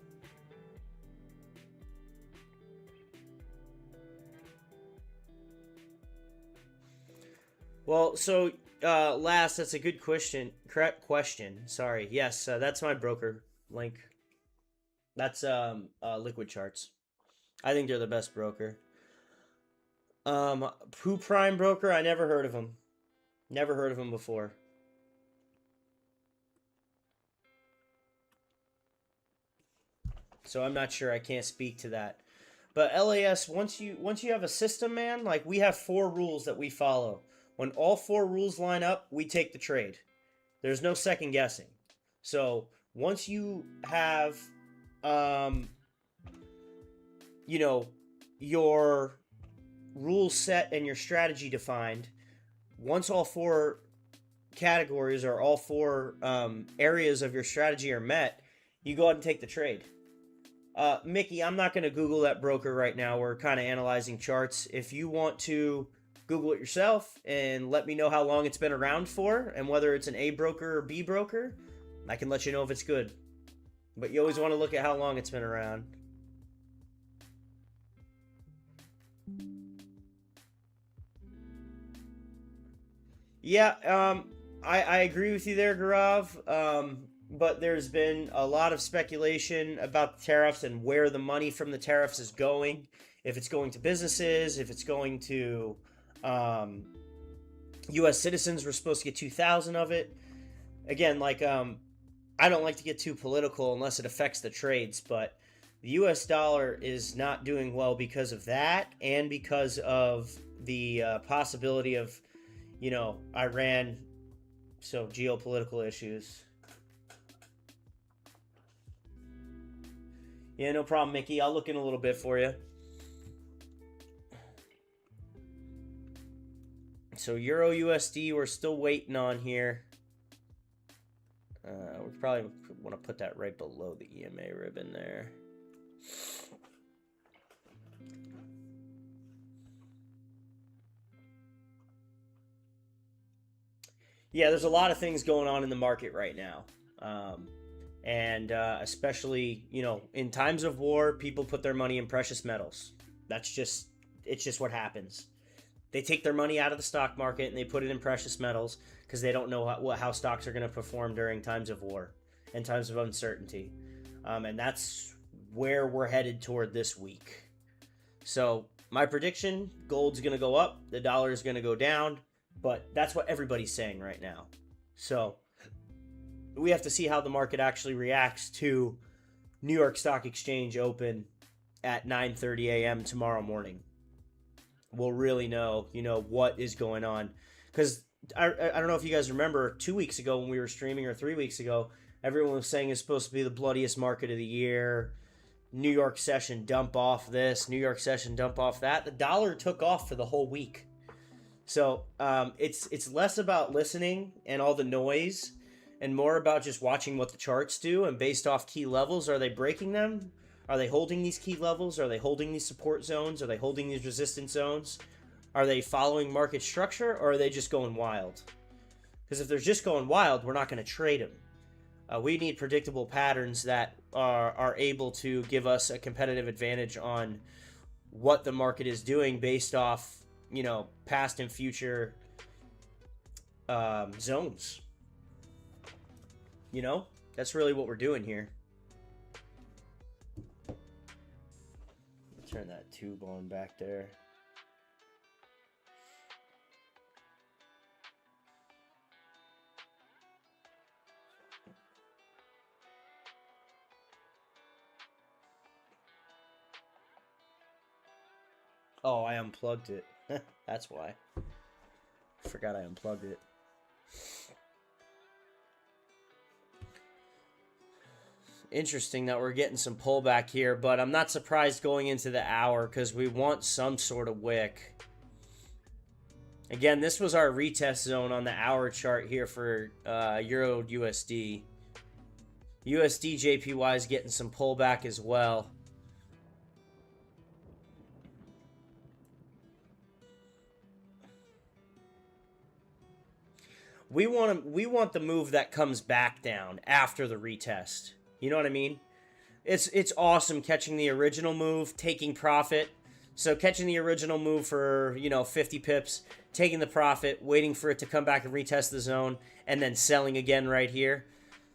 Well, so last, that's a good question. Correct question. Sorry. Yes, that's my broker link. That's Liquid Charts. I think they're the best broker. Who Prime Broker? I never heard of him. Never heard of him before. So I'm not sure. I can't speak to that. But LAS, once you have a system, man, like we have 4 rules that we follow. When all 4 rules line up, we take the trade. There's no second guessing. So once you have, you know, your rule set and your strategy defined, once all 4 categories or all 4 areas of your strategy are met, you go ahead and take the trade. Mickey, I'm not going to Google that broker right now. We're kind of analyzing charts. If you want to Google it yourself and let me know how long it's been around for and whether it's an A broker or B broker, I can let you know if it's good. But you always want to look at how long it's been around. Yeah, I agree with you there, Garav. But there's been a lot of speculation about the tariffs and where the money from the tariffs is going. If it's going to businesses, if it's going to U.S. citizens were supposed to get 2,000 of it. Again, like, I don't like to get too political unless it affects the trades, but the U.S. dollar is not doing well because of that, and because of the possibility of, Iran, so geopolitical issues. Yeah, no problem, Mickey. I'll look in a little bit for you. So Euro USD, we're still waiting on here. We probably want to put that right below the EMA ribbon there. Yeah, there's a lot of things going on in the market right now. And especially, in times of war, people put their money in precious metals. It's just what happens. They take their money out of the stock market and they put it in precious metals because they don't know how stocks are going to perform during times of war and times of uncertainty. And that's where we're headed toward this week. So my prediction, gold's going to go up, the dollar is going to go down, but that's what everybody's saying right now. So we have to see how the market actually reacts to New York Stock Exchange open at 9:30 a.m. tomorrow morning. We'll really know, what is going on. Because I don't know if you guys remember 2 weeks ago when we were streaming, or 3 weeks ago, everyone was saying it's supposed to be the bloodiest market of the year. New York session, dump off this. New York session, dump off that. The dollar took off for the whole week. So it's less about listening and all the noise and more about just watching what the charts do. And based off key levels, are they breaking them? Are they holding these key levels? Are they holding these support zones? Are they holding these resistance zones? Are they following market structure, or are they just going wild? Because if they're just going wild, we're not going to trade them. We need predictable patterns that are able to give us a competitive advantage on what the market is doing based off, past and future zones. That's really what we're doing here. Turn that tube on back there. Oh, I unplugged it. That's why. I forgot I unplugged it. Interesting that we're getting some pullback here, but I'm not surprised going into the hour because we want some sort of wick. Again, this was our retest zone on the hour chart here for Euro USD. USD JPY is getting some pullback as well. We want the move that comes back down after the retest. You know what I mean? It's awesome catching the original move, taking profit. So catching the original move for, 50 pips, taking the profit, waiting for it to come back and retest the zone, and then selling again right here.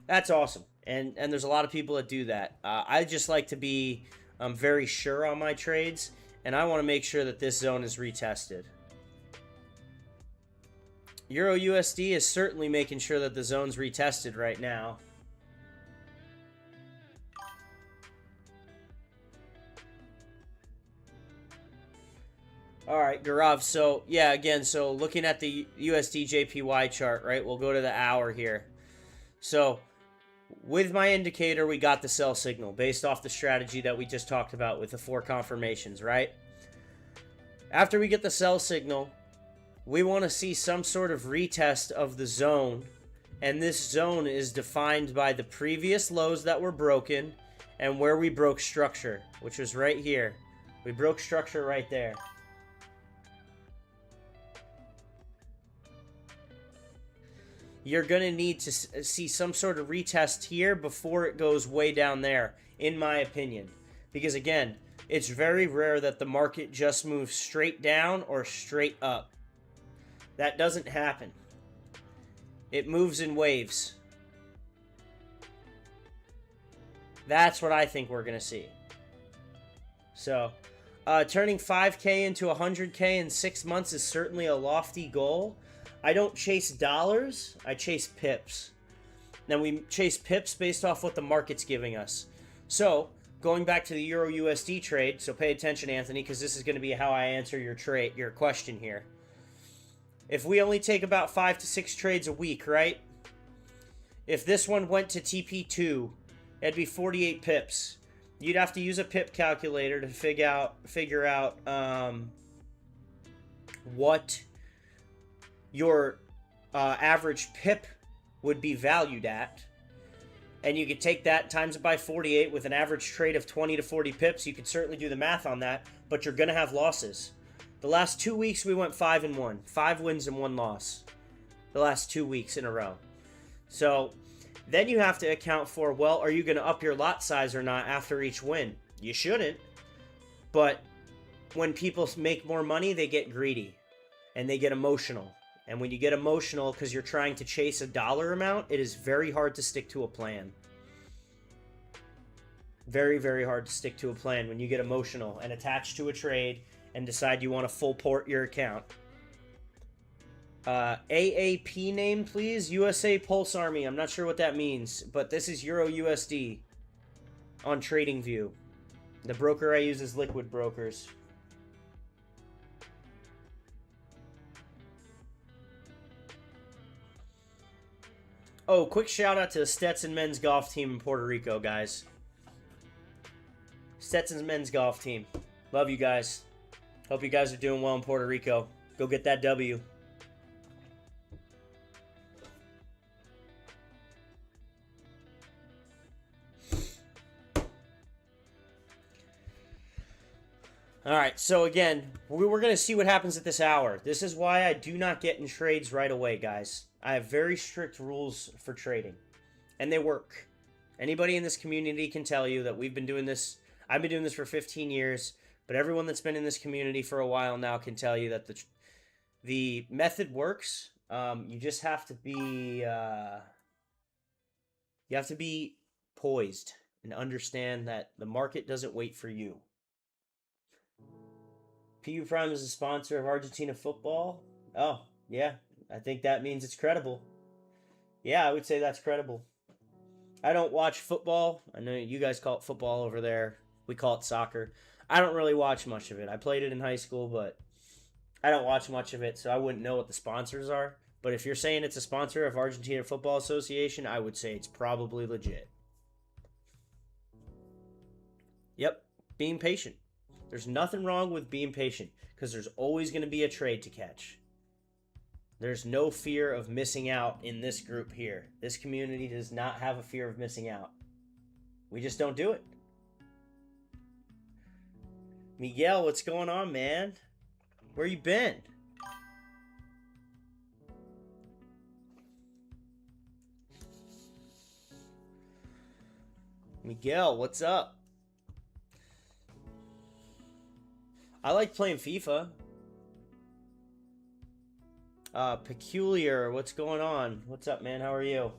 That's awesome. And there's a lot of people that do that. I just like to be very sure on my trades, and I want to make sure that this zone is retested. Euro USD is certainly making sure that the zone's retested right now. All right, Gaurav. So, yeah, again, so looking at the USD JPY chart, right? We'll go to the hour here. So, with my indicator, we got the sell signal based off the strategy that we just talked about with the 4 confirmations, right? After we get the sell signal, we want to see some sort of retest of the zone. And this zone is defined by the previous lows that were broken and where we broke structure, which was right here. We broke structure right there. You're going to need to see some sort of retest here before it goes way down there, in my opinion. Because again, it's very rare that the market just moves straight down or straight up. That doesn't happen. It moves in waves. That's what I think we're going to see. So, turning 5K into 100K in 6 months is certainly a lofty goal. I don't chase dollars, I chase pips. Now we chase pips based off what the market's giving us. So, going back to the Euro USD trade, so pay attention, Anthony, because this is going to be how I answer your question here. If we only take about 5 to 6 trades a week, right? If this one went to TP2, it'd be 48 pips. You'd have to use a pip calculator to figure out what your average pip would be valued at. And you could take that, times it by 48 with an average trade of 20 to 40 pips. You could certainly do the math on that, but you're going to have losses. The last 2 weeks we went 5-1. 5 wins and 1 loss. The last 2 weeks in a row. So then you have to account for, well, are you going to up your lot size or not after each win? You shouldn't. But when people make more money, they get greedy. And they get emotional. And when you get emotional because you're trying to chase a dollar amount, it is very hard to stick to a plan. Very, very hard to stick to a plan when you get emotional and attach to a trade and decide you want to full port your account. AAP name, please. USA Pulse Army. I'm not sure what that means, but this is Euro USD on TradingView. The broker I use is Liquid Brokers. Oh, quick shout out to the Stetson men's golf team in Puerto Rico, guys. Stetson's men's golf team. Love you guys. Hope you guys are doing well in Puerto Rico. Go get that W. All right, so again, we're going to see what happens at this hour. This is why I do not get in trades right away, guys. I have very strict rules for trading, and they work. Anybody in this community can tell you that we've been doing this. I've been doing this for 15 years, but everyone that's been in this community for a while now can tell you that the method works. You just have to be poised and understand that the market doesn't wait for you. PU Prime is a sponsor of Argentina football. Oh, yeah. I think that means it's credible. Yeah, I would say that's credible. I don't watch football. I know you guys call it football over there. We call it soccer. I don't really watch much of it. I played it in high school, but I don't watch much of it, so I wouldn't know what the sponsors are. But if you're saying it's a sponsor of Argentina Football Association, I would say it's probably legit. Yep, being patient. There's nothing wrong with being patient because there's always going to be a trade to catch. There's no fear of missing out in this group here. This community does not have a fear of missing out. We just don't do it. Miguel, what's going on, man? Where you been? Miguel, what's up? I like playing FIFA. Peculiar, what's going on? What's up, man? How are you?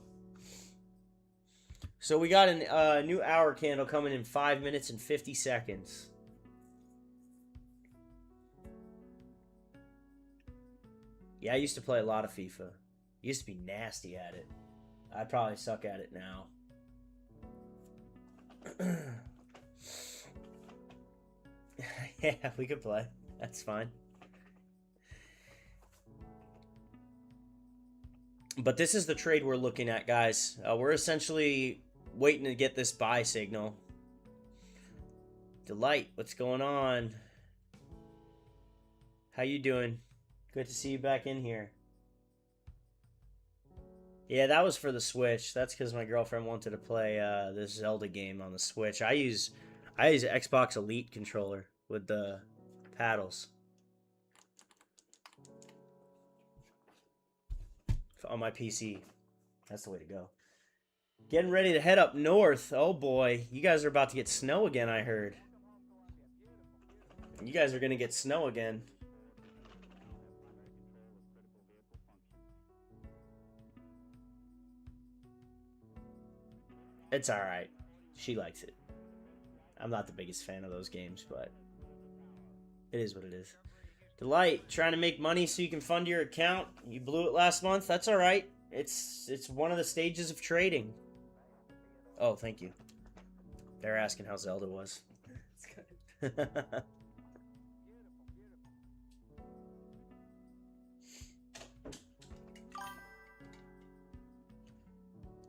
So we got a new hour candle coming in 5 minutes and 50 seconds. Yeah, I used to play a lot of FIFA. Used to be nasty at it. I probably suck at it now. Yeah, we could play. That's fine. But this is the trade we're looking at, guys. We're essentially waiting to get this buy signal. Delight, what's going on? How you doing? Good to see you back in here. Yeah, that was for the Switch. That's because my girlfriend wanted to play this Zelda game on the Switch. I use an Xbox Elite controller with the paddles on my PC. That's the way to go. Getting ready to head up north. Oh boy, you guys are about to get snow again, I heard. You guys are going to get snow again. It's alright. She likes it. I'm not the biggest fan of those games, but it is what it is. Delight, trying to make money so you can fund your account. You blew it last month. That's all right. It's one of the stages of trading. Oh, thank you. They're asking how Zelda was.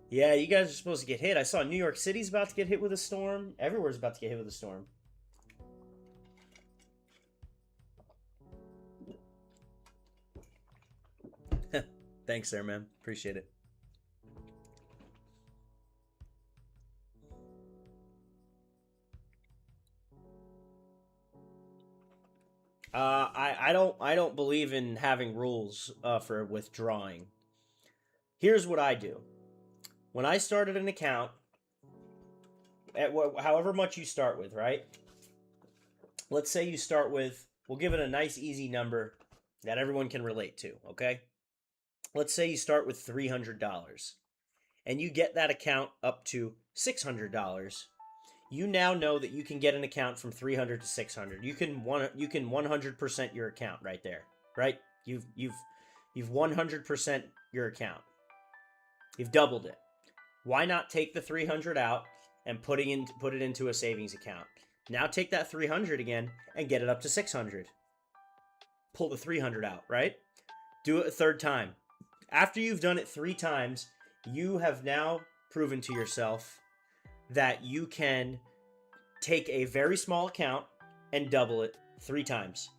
Yeah, you guys are supposed to get hit. I saw New York City's about to get hit with a storm. Everywhere's about to get hit with a storm. Thanks there, man. Appreciate it. I don't believe in having rules for withdrawing. Here's what I do. When I started an account, at however much you start with, right? Let's say you start with, we'll give it a nice easy number that everyone can relate to, okay? Let's say you start with $300 and you get that account up to $600. You now know that you can get an account from 300 to 600. You can 100% your account right there, right? You've 100% your account. You've doubled it. Why not take the 300 out and put it into a savings account? Now take that 300 again and get it up to 600. Pull the 300 out, right? Do it a third time. After you've done it 3 times, you have now proven to yourself that you can take a very small account and double it 3 times.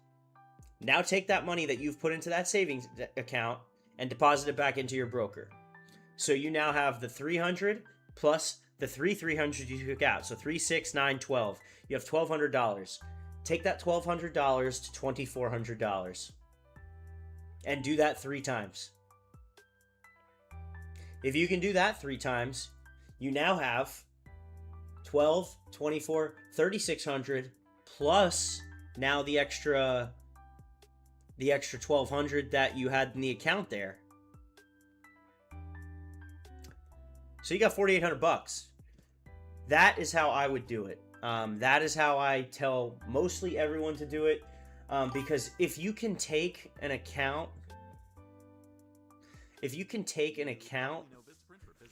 Now take that money that you've put into that savings account and deposit it back into your broker. So you now have the 300 plus the 300 you took out. So 3, 6, 9, 12. You have $1,200. Take that $1,200 to $2,400 and do that 3 times. If you can do that 3 times, you now have 12, 24, 3,600 plus now the extra 1,200 that you had in the account there. So you got $4,800. That is how I would do it. That is how I tell mostly everyone to do it. Because if you can take an account,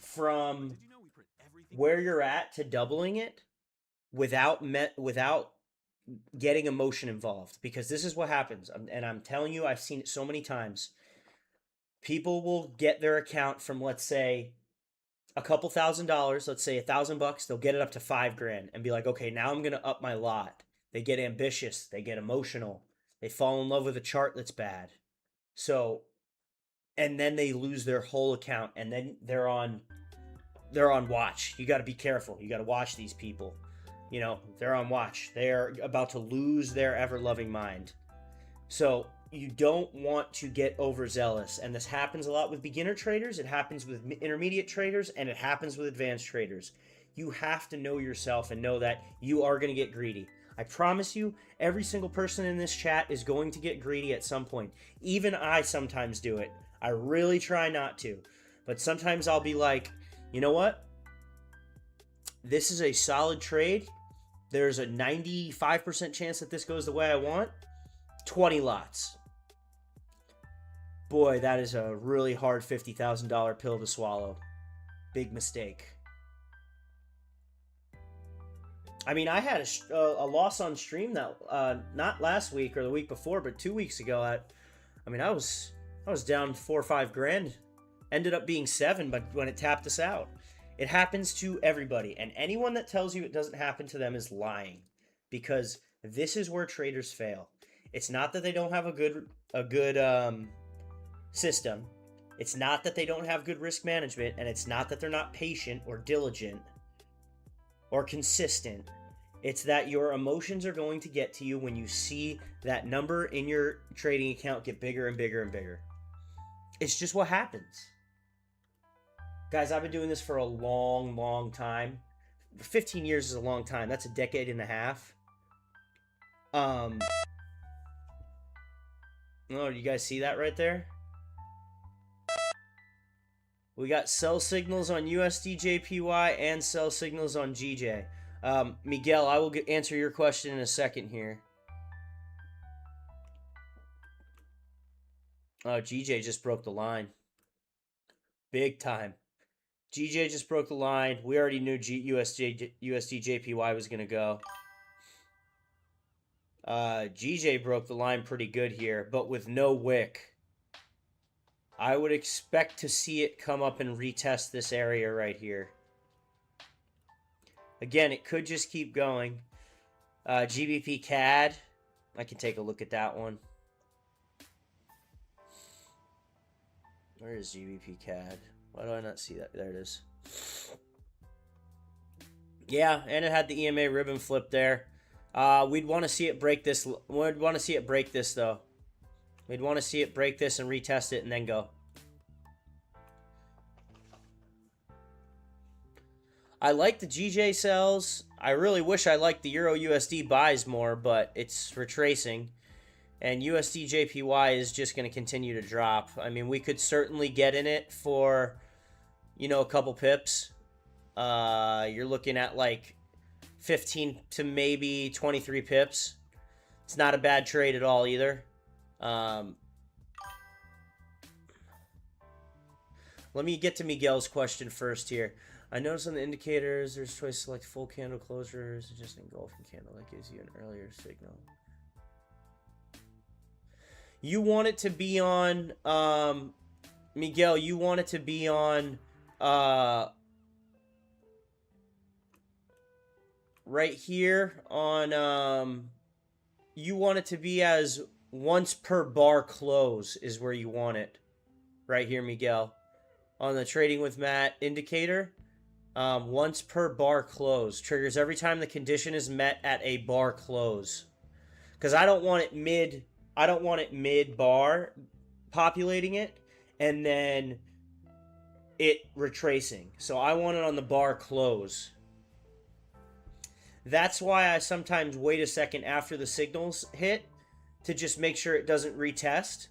from where you're at to doubling it without getting emotion involved, because this is what happens, and I'm telling you, I've seen it so many times. People will get their account from, let's say, a couple $1,000, let's say $1,000, they'll get it up to $5,000 and be like, okay, now I'm gonna up my lot. They get ambitious, they get emotional, they fall in love with a chart that's bad. So, and then they lose their whole account, and then they're on watch. You got to be careful. You got to watch these people. You know, they're on watch. They're about to lose their ever-loving mind. So you don't want to get overzealous. And this happens a lot with beginner traders. It happens with intermediate traders, and it happens with advanced traders. You have to know yourself and know that you are going to get greedy. I promise you, every single person in this chat is going to get greedy at some point. Even I sometimes do it. I really try not to. But sometimes I'll be like, you know what? This is a solid trade. There's a 95% chance that this goes the way I want. 20 lots. Boy, that is a really hard $50,000 pill to swallow. Big mistake. I mean, I had a loss on stream that not last week or the week before, but 2 weeks ago. I was down 4 or 5 grand. Ended up being 7, but when it tapped us out. It happens to everybody, and anyone that tells you it doesn't happen to them is lying, because this is where traders fail. It's not that they don't have a good system. It's not that they don't have good risk management, and it's not that they're not patient or diligent or consistent. It's that your emotions are going to get to you when you see that number in your trading account get bigger and bigger and bigger. It's just what happens. Guys, I've been doing this for a long, long time. 15 years is a long time. That's a decade and a half. Oh, you guys see that right there? We got sell signals on USDJPY and sell signals on GJ. Miguel, I will answer your question in a second here. Oh, GJ just broke the line. Big time. GJ just broke the line. We already knew USD JPY was going to go. GJ broke the line pretty good here, but with no wick. I would expect to see it come up and retest this area right here. Again, it could just keep going. GBP CAD. I can take a look at that one. Where is GBP CAD? Why do I not see that? There it is. Yeah, and it had the EMA ribbon flip there. We'd want to see it break this. We'd want to see it break this, though. We'd want to see it break this and retest it and then go. I like the GJ sells. I really wish I liked the Euro USD buys more, but it's retracing. And USD JPY is just going to continue to drop. I mean, we could certainly get in it for, you know, a couple pips. You're looking at like 15 to maybe 23 pips. It's not a bad trade at all either. Let me get to Miguel's question first here. I noticed on the indicators, there's choice to select full candle closures, just engulfing candle that gives you an earlier signal. You want it to be on, Miguel, you want it to be on, right here on, you want it to be as once per bar close is where you want it. Right here, Miguel. On the Trading with Matt indicator, once per bar close. Triggers every time the condition is met at a bar close. Because I don't want it mid bar populating it and then it retracing. So I want it on the bar close. That's why I sometimes wait a second after the signals hit to just make sure it doesn't retest.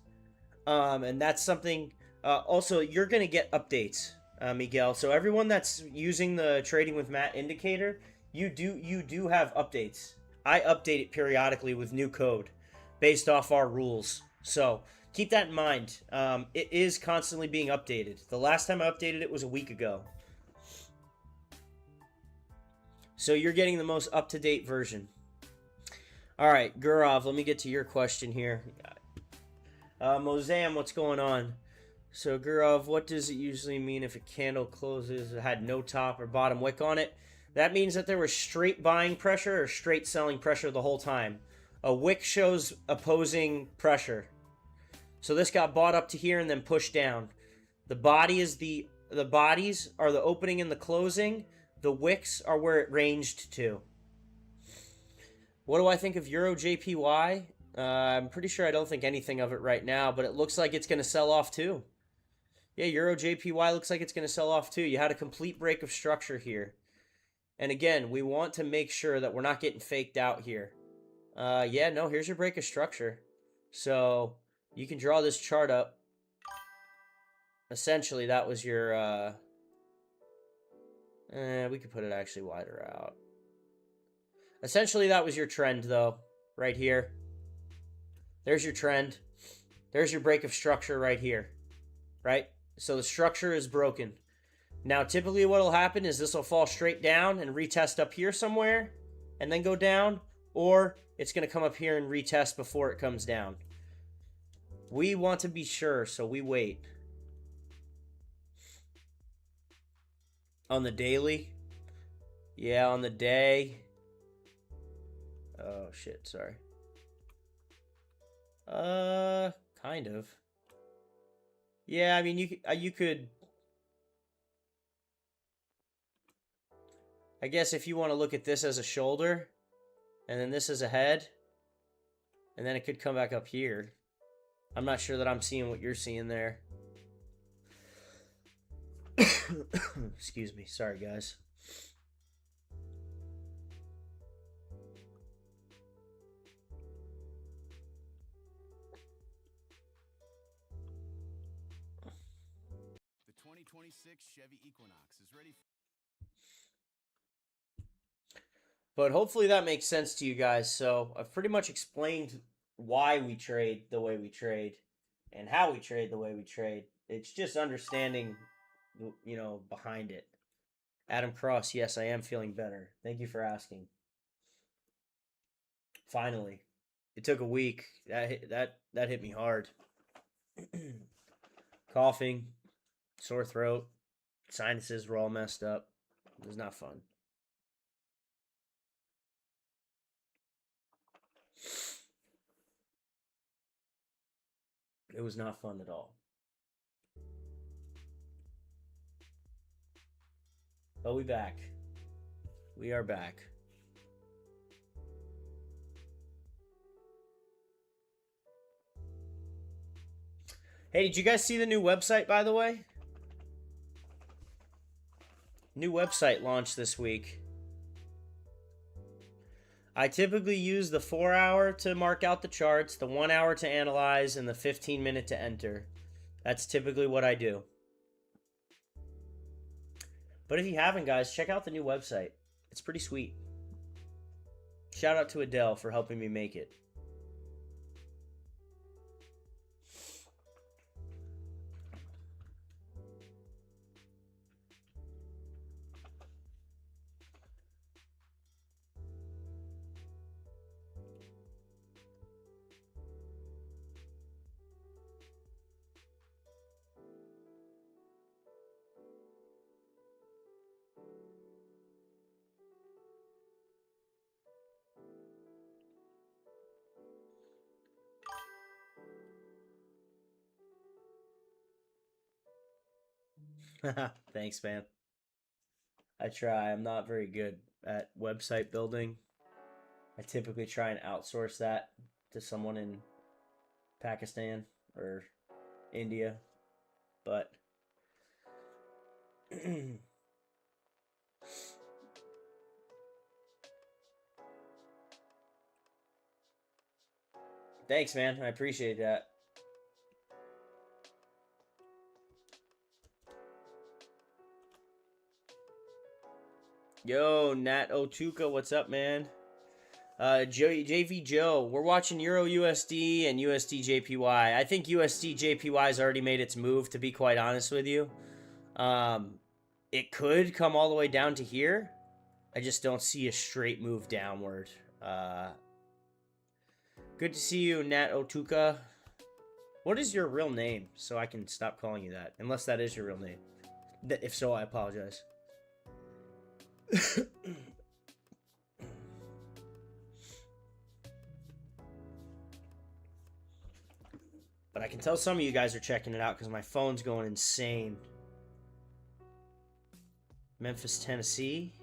And that's something. Also, you're going to get updates, Miguel. So everyone that's using the Trading with Matt indicator, you do have updates. I update it periodically with new code based off our rules. So keep that in mind. It is constantly being updated. The last time I updated it was a week ago. So you're getting the most up-to-date version. All right, Gurov, let me get to your question here. Mozam, what's going on? So, Gurov, what does it usually mean if a candle closes, it had no top or bottom wick on it? That means that there was straight buying pressure or straight selling pressure the whole time. A wick shows opposing pressure. So this got bought up to here and then pushed down. The bodies are the opening and the closing. The wicks are where it ranged to. What do I think of Euro JPY? I'm pretty sure I don't think anything of it right now, but it looks like it's going to sell off too. Yeah, Euro JPY looks like it's going to sell off too. You had a complete break of structure here. And again, we want to make sure that we're not getting faked out here. Yeah, no, here's your break of structure. So you can draw this chart up. Essentially, that was your... we could put it actually wider out. Essentially, that was your trend, though, right here. There's your trend. There's your break of structure right here, right? So the structure is broken. Now, typically what will happen is this will fall straight down and retest up here somewhere and then go down, or it's going to come up here and retest before it comes down. We want to be sure, so we wait. On the daily? Yeah, on the day. Oh, shit, sorry. Kind of. Yeah, I mean, you could... I guess if you want to look at this as a shoulder, and then this as a head, and then it could come back up here. I'm not sure that I'm seeing what you're seeing there. Excuse me. Sorry, guys. The 2026 Chevy Equinox is ready for... But hopefully that makes sense to you guys. So I've pretty much explained why we trade the way we trade. and how we trade the way we trade. It's just understanding, behind it. Adam Cross, yes, I am feeling better. Thank you for asking. Finally, it took a week. That hit me hard. Coughing, sore throat, sinuses were all messed up. It was not fun. It was not fun at all. But we back. We are back. Hey, did you guys see the new website, by the way? New website launched this week. I typically use the 4 hour to mark out the charts, the 1 hour to analyze, and the 15-minute to enter. That's typically what I do. But if you haven't, guys, check out the new website. It's pretty sweet. Shout out to Adele for helping me make it. Thanks, man. I try. I'm not very good at website building. I typically try and outsource that to someone in Pakistan or India. But thanks, man. I appreciate that. Yo, Nat Otuka, what's up, man? JV Joe, we're watching Euro USD and USD JPY. I think USD JPY has already made its move, to be quite honest with you. It could come all the way down to here. I just don't see a straight move downward. Good to see you, Nat Otuka. What is your real name, so I can stop calling you that? Unless that is your real name. If so, I apologize. But I can tell some of you guys are checking it out because my phone's going insane. Memphis, Tennessee.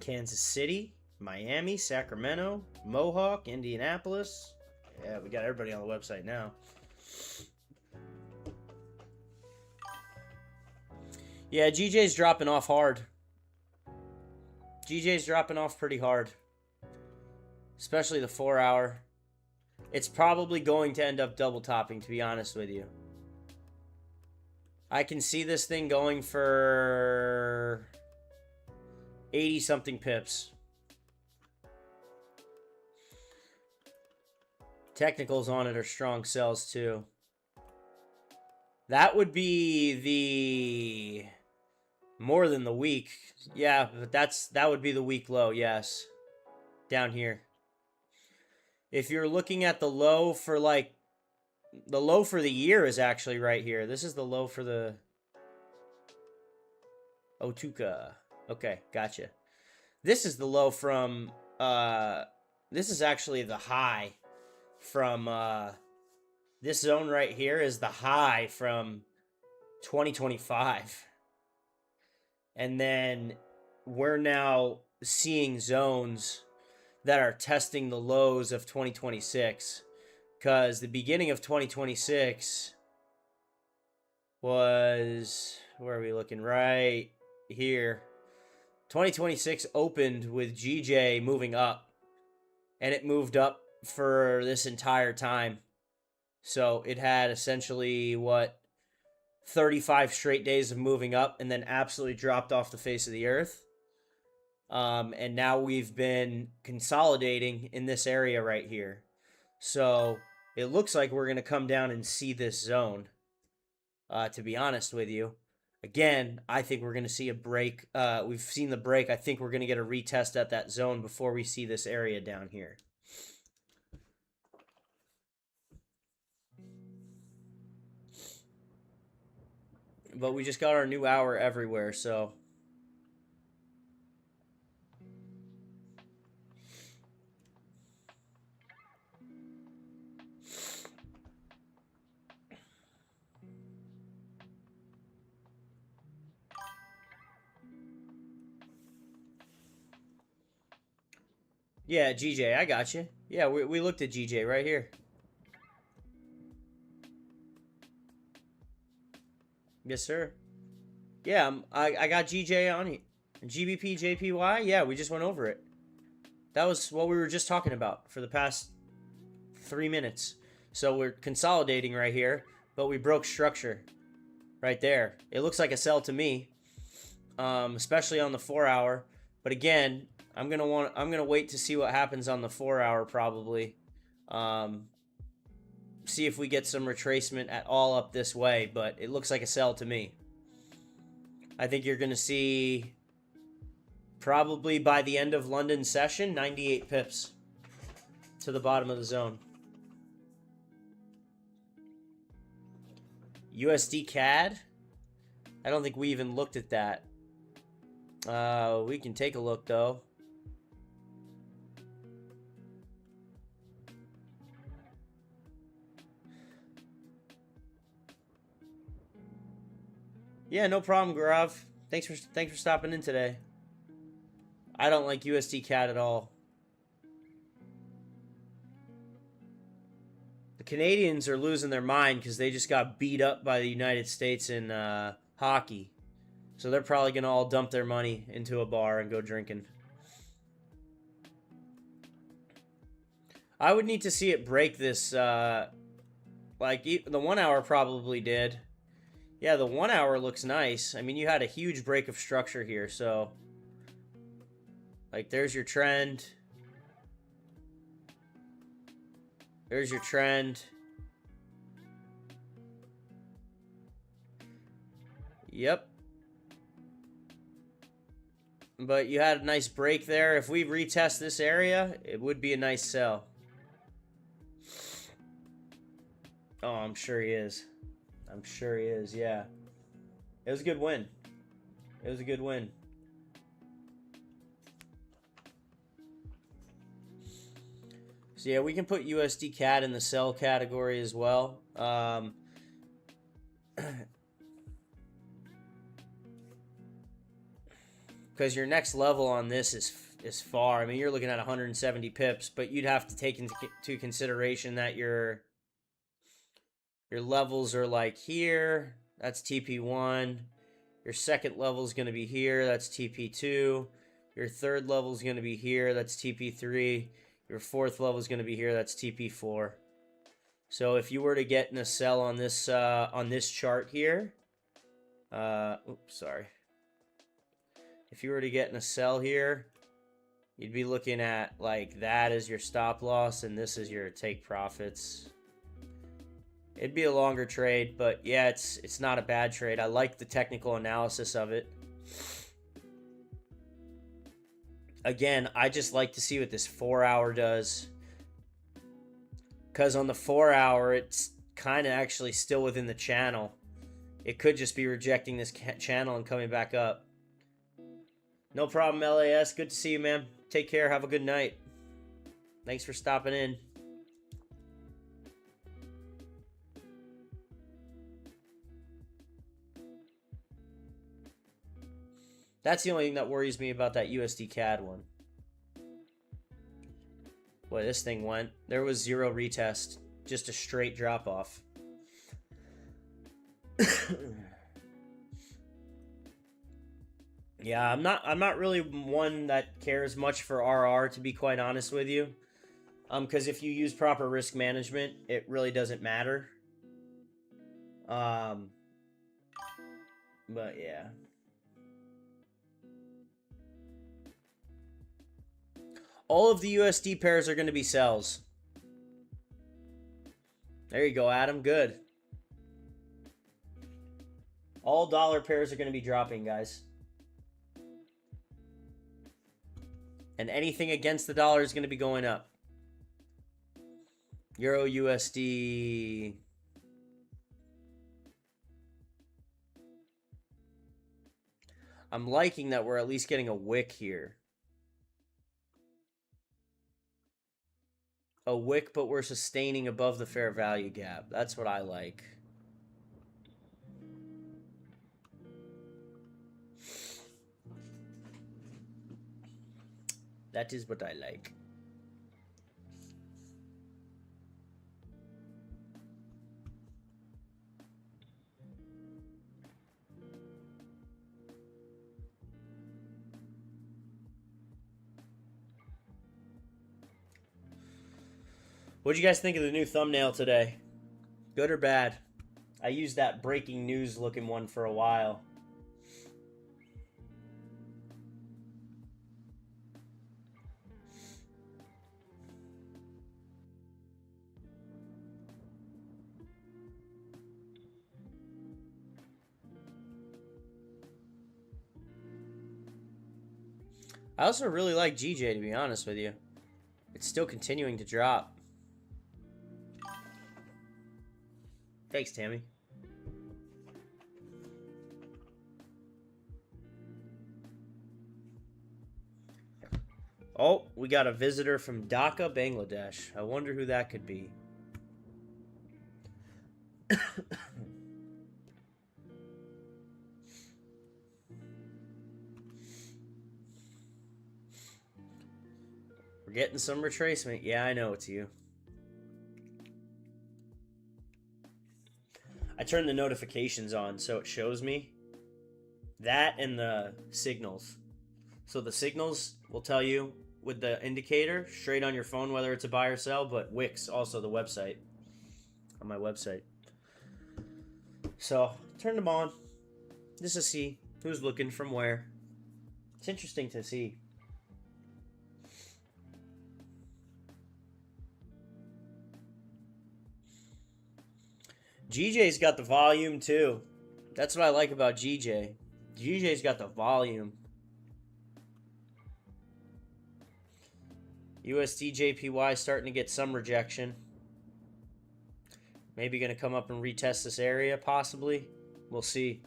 Kansas City. Miami. Sacramento. Mohawk. Indianapolis. Yeah, we got everybody on the website now. Yeah, GJ's dropping off hard. GJ's dropping off pretty hard. Especially the 4 hour. It's probably going to end up double topping, to be honest with you. I can see this thing going for 80-something pips. Technicals on it are strong sells, too. That would be the... more than the week. Yeah, but that would be the week low, yes. Down here. If you're looking at the low for like... the low for the year is actually right here. This is the low for the... Otuka. Okay, gotcha. This is the low from... this is actually the high from... this zone right here is the high from 2025. And then we're now seeing zones that are testing the lows of 2026. Because the beginning of 2026 was... where are we looking? Right here. 2026 opened with GJ moving up. And it moved up for this entire time. So it had essentially, 35 straight days of moving up and then absolutely dropped off the face of the earth. And now we've been consolidating in this area right here. So It looks like we're going to come down and see this zone, to be honest with you. Again, I think we're going to see a break. We've seen the break. I think we're going to get a retest at that zone before we see this area down here. But we just got our new hour everywhere, so... Yeah, GJ, I got you. Yeah, we looked at GJ right here. Yes, sir. Yeah, I got GJ on here. GBP, JPY, yeah, we just went over it. That was what we were just talking about for the past 3 minutes. So we're consolidating right here, but we broke structure right there. It looks like a sell to me, especially on the 4 hour. But again, I'm gonna wait to see what happens on the 4 hour probably. See if we get some retracement at all up this way, but it looks like a sell to me. I think you're gonna see probably by the end of London session 98 pips to the bottom of the zone. USD CAD? I don't think we even looked at that. We can take a look though. Yeah, no problem, Gaurav. Thanks for stopping in today. I don't like USD CAD at all. The Canadians are losing their mind because they just got beat up by the United States in hockey. So they're probably going to all dump their money into a bar and go drinking. I would need to see it break this, like the 1 hour probably did. Yeah, the 1 hour looks nice. I mean, you had a huge break of structure here, so... Like, there's your trend. There's your trend. Yep. But you had a nice break there. If we retest this area, it would be a nice sell. Oh, I'm sure he is. I'm sure he is, yeah. It was a good win. It was a good win. So yeah, we can put USD CAD in the sell category as well. Because your next level on this is far. I mean, you're looking at 170 pips, but you'd have to take into consideration that your levels are like here. That's TP1. Your second level is going to be here. That's TP2. Your third level is going to be here. That's TP3. Your fourth level is going to be here. That's TP4. So if you were to get in a sell on this chart here, oops, sorry. If you were to get in a sell here, you'd be looking at like that as your stop loss, and this is your take profits. It'd be a longer trade, but yeah, it's not a bad trade. I like the technical analysis of it. Again, I just like to see what this 4 hour does. Because on the 4 hour, it's kind of actually still within the channel. It could just be rejecting this channel and coming back up. No problem, LAS. Good to see you, man. Take care. Have a good night. Thanks for stopping in. That's the only thing that worries me about that USD CAD one. Boy, this thing went. There was zero retest. Just a straight drop off. Yeah, I'm not really one that cares much for RR, to be quite honest with you. Because if you use proper risk management, it really doesn't matter. But yeah. All of the USD pairs are going to be sells. There you go, Adam. Good. All dollar pairs are going to be dropping, guys. And anything against the dollar is going to be going up. Euro USD. I'm liking that we're at least getting a wick here. A wick, but we're sustaining above the fair value gap. That's what I like. That is what I like. What'd you guys think of the new thumbnail today? Good or bad? I used that breaking news looking one for a while. I also really like GJ, to be honest with you. It's still continuing to drop. Thanks, Tammy. Oh, we got a visitor from Dhaka, Bangladesh. I wonder who that could be. We're getting some retracement. Yeah, I know it's you. I turned the notifications on so it shows me that and the signals. So the signals will tell you with the indicator straight on your phone whether it's a buy or sell, but Wix also the website on my website. So turn them on just to see who's looking from where. It's interesting to see. GJ's got the volume too. That's what I like about GJ. GJ's got the volume. USD JPY starting to get some rejection. Maybe going to come up and retest this area, possibly. We'll see.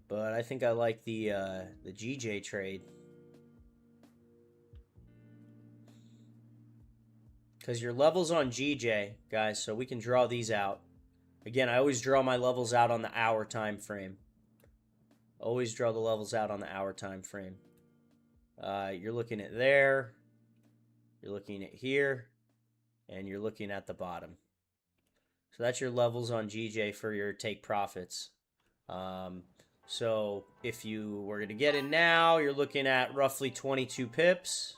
But I think I like the GJ trade. Because your levels on GJ, guys, so we can draw these out. Again, I always draw my levels out on the hour time frame. Always draw the levels out on the hour time frame. You're looking at there. You're looking at here. And you're looking at the bottom. So that's your levels on GJ for your take profits. So if you were going to get in now, you're looking at roughly 22 pips.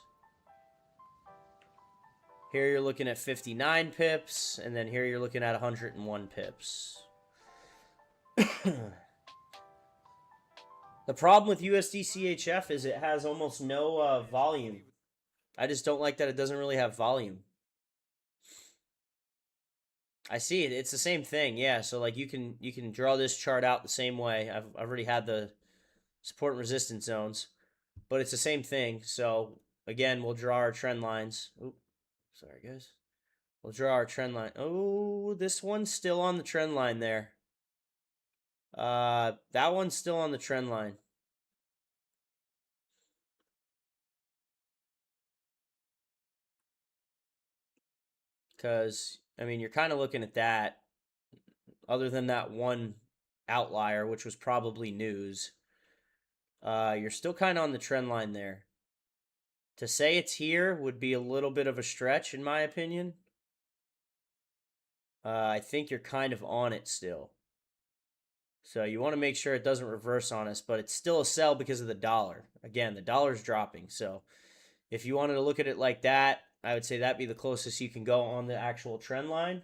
Here you're looking at 59 pips, and then here you're looking at 101 pips. The problem with USD CHF is it has almost no volume. I just don't like that it doesn't really have volume. I see it. It's the same thing. Yeah, so like you can draw this chart out the same way. I've already had the support and resistance zones, but it's the same thing. So again, we'll draw our trend lines. Oop, sorry guys. We'll draw our trend line. Oh, this one's still on the trend line there. That one's still on the trend line. Because, I mean, you're kind of looking at that, other than that one outlier, which was probably news. You're still kind of on the trend line there. To say it's here would be a little bit of a stretch, in my opinion. I think you're kind of on it still. So you want to make sure it doesn't reverse on us, but it's still a sell because of the dollar. Again, the dollar's dropping. So if you wanted to look at it like that, I would say that'd be the closest you can go on the actual trend line.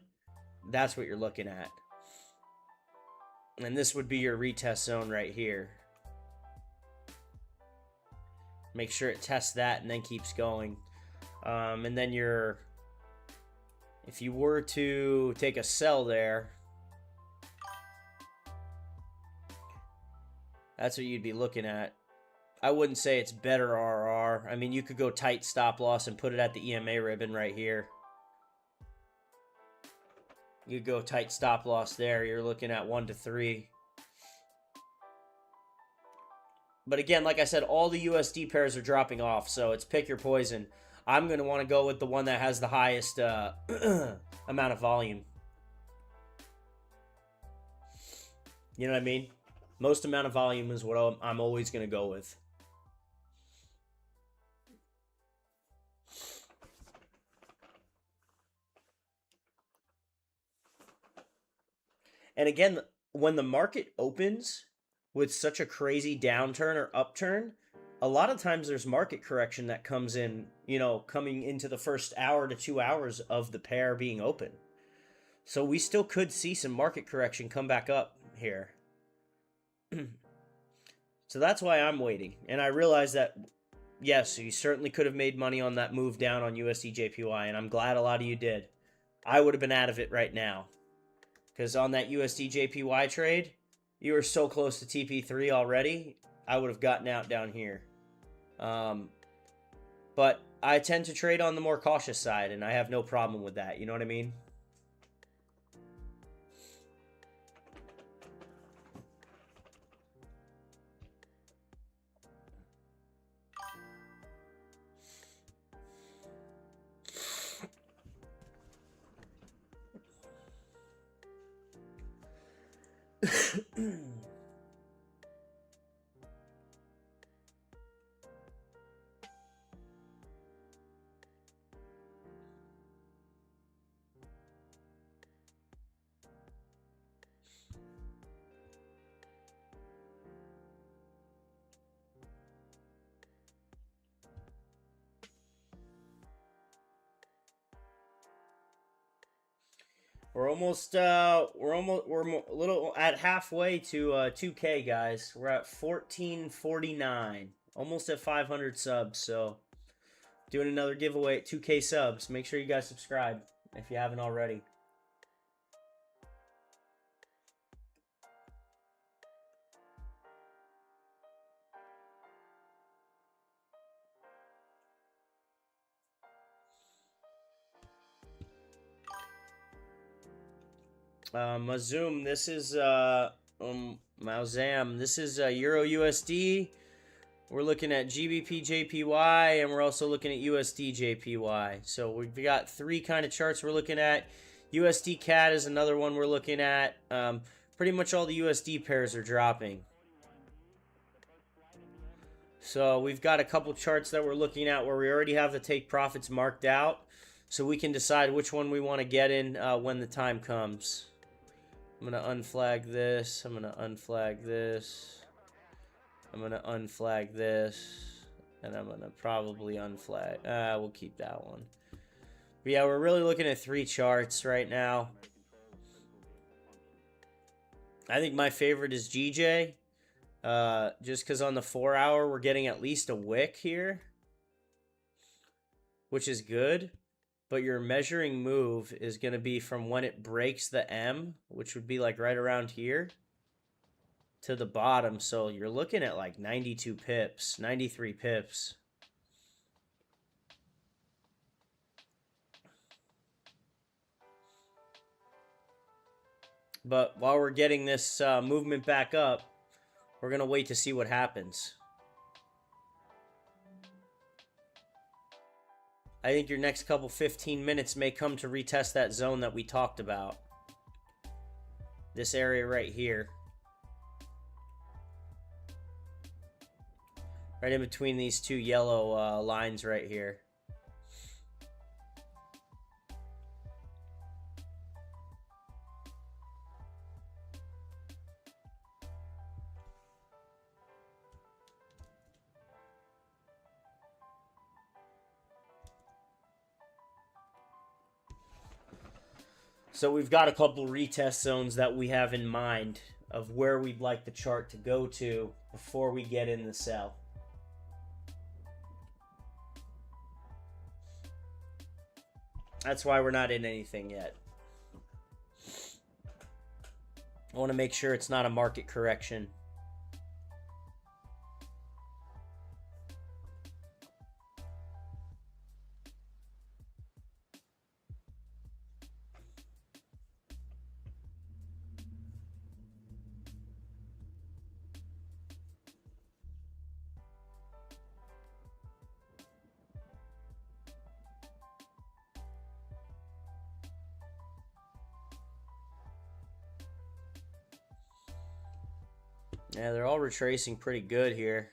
That's what you're looking at. And this would be your retest zone right here. Make sure it tests that and then keeps going. And then if you were to take a sell there, that's what you'd be looking at. I wouldn't say it's better RR. I mean, you could go tight stop loss and put it at the EMA ribbon right here. You go tight stop loss there. You're looking at 1 to 3. But again, like I said, all the USD pairs are dropping off, so it's pick your poison. I'm going to want to go with the one that has the highest amount of volume. You know what I mean? Most amount of volume is what I'm always going to go with. And again, when the market opens with such a crazy downturn or upturn, a lot of times there's market correction that comes in, you know, coming into the first hour to 2 hours of the pair being open. So we still could see some market correction come back up here. So that's why I'm waiting. And I realize that, yes, you certainly could have made money on that move down on USD JPY, and I'm glad a lot of you did. I would have been out of it right now. Because on that USD JPY trade, you were so close to TP3 already, I would have gotten out down here. But I tend to trade on the more cautious side, and I have no problem with that. You know what I mean? We're a little at halfway to 2K, guys. We're at 1449, almost at 500 subs. So, doing another giveaway at 2K subs. Make sure you guys subscribe if you haven't already. Mazoom, this is Mauzam, this is Euro USD. We're looking at GBP JPY, and we're also looking at USD JPY. So we've got three kind of charts we're looking at. USD CAD is another one we're looking at. Pretty much all the USD pairs are dropping. So we've got a couple charts that we're looking at where we already have the take profits marked out, so we can decide which one we want to get in when the time comes. I'm going to unflag this. I'm going to unflag this. I'm going to unflag this. And I'm going to probably unflag. We'll keep that one. But yeah, we're really looking at three charts right now. I think my favorite is GJ. Just because on the 4 hour, we're getting at least a wick here, which is good. But your measuring move is going to be from when it breaks the M, which would be like right around here, to the bottom. So you're looking at like 92 pips, 93 pips. But while we're getting this movement back up, we're going to wait to see what happens. I think your next couple 15 minutes may come to retest that zone that we talked about. This area right here. Right in between these two yellow lines right here. So we've got a couple retest zones that we have in mind of where we'd like the chart to go to before we get in the sell. That's why we're not in anything yet. I want to make sure it's not a market correction. Yeah, they're all retracing pretty good here.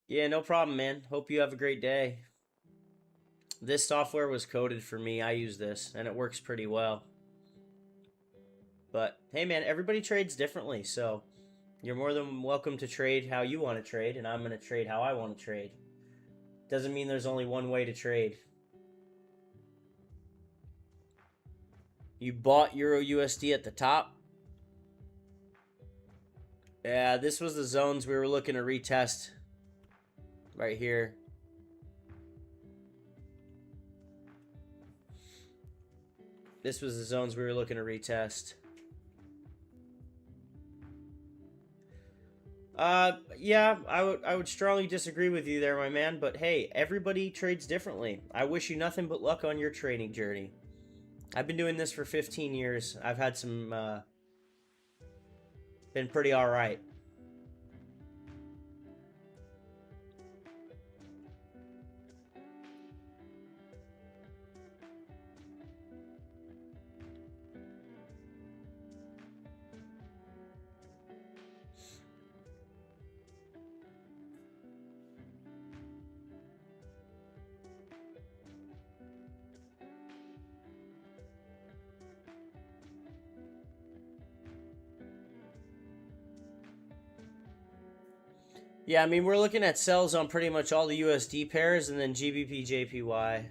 Yeah, no problem, man. Hope you have a great day. This software was coded for me. I use this, and it works pretty well. But hey, man, everybody trades differently, so you're more than welcome to trade how you want to trade, and I'm going to trade how I want to trade. Doesn't mean there's only one way to trade. You bought Euro USD at the top. Yeah, this was the zones we were looking to retest right here. This was the zones we were looking to retest. Yeah, I would strongly disagree with you there, my man, but hey, everybody trades differently. I wish you nothing but luck on your trading journey. I've been doing this for 15 years. I've had some been pretty all right. Yeah, I mean, we're looking at sells on pretty much all the USD pairs and then GBP JPY.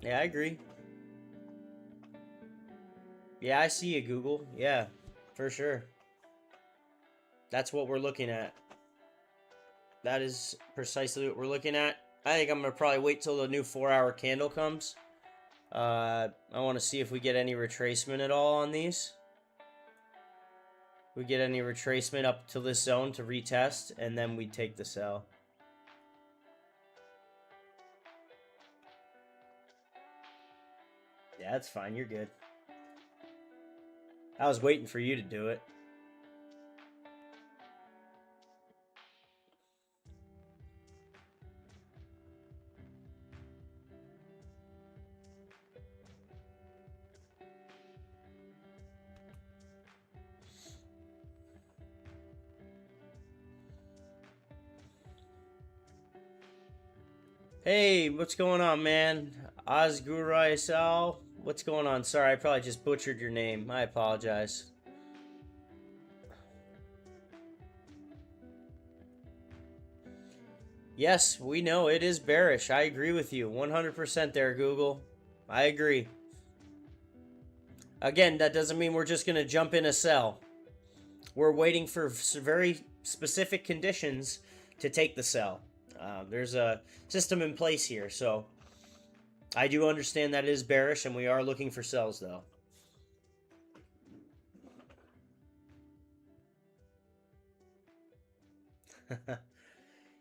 Yeah, I agree. Yeah, I see you, Google. Yeah, for sure. That's what we're looking at. That is precisely what we're looking at. I think I'm going to probably wait till the new 4-hour candle comes. I want to see if we get any retracement at all on these. We get any retracement up to this zone to retest, and then we take the sell. Yeah, that's fine. You're good. I was waiting for you to do it. Hey, what's going on, man? Osgurai Sal, what's going on? Sorry, I probably just butchered your name. I apologize. Yes, we know it is bearish. I agree with you 100% there, Google. I agree. Again, that doesn't mean we're just going to jump in a sell. We're waiting for very specific conditions to take the sell. There's a system in place here, so I do understand that it is bearish, and we are looking for sells, though.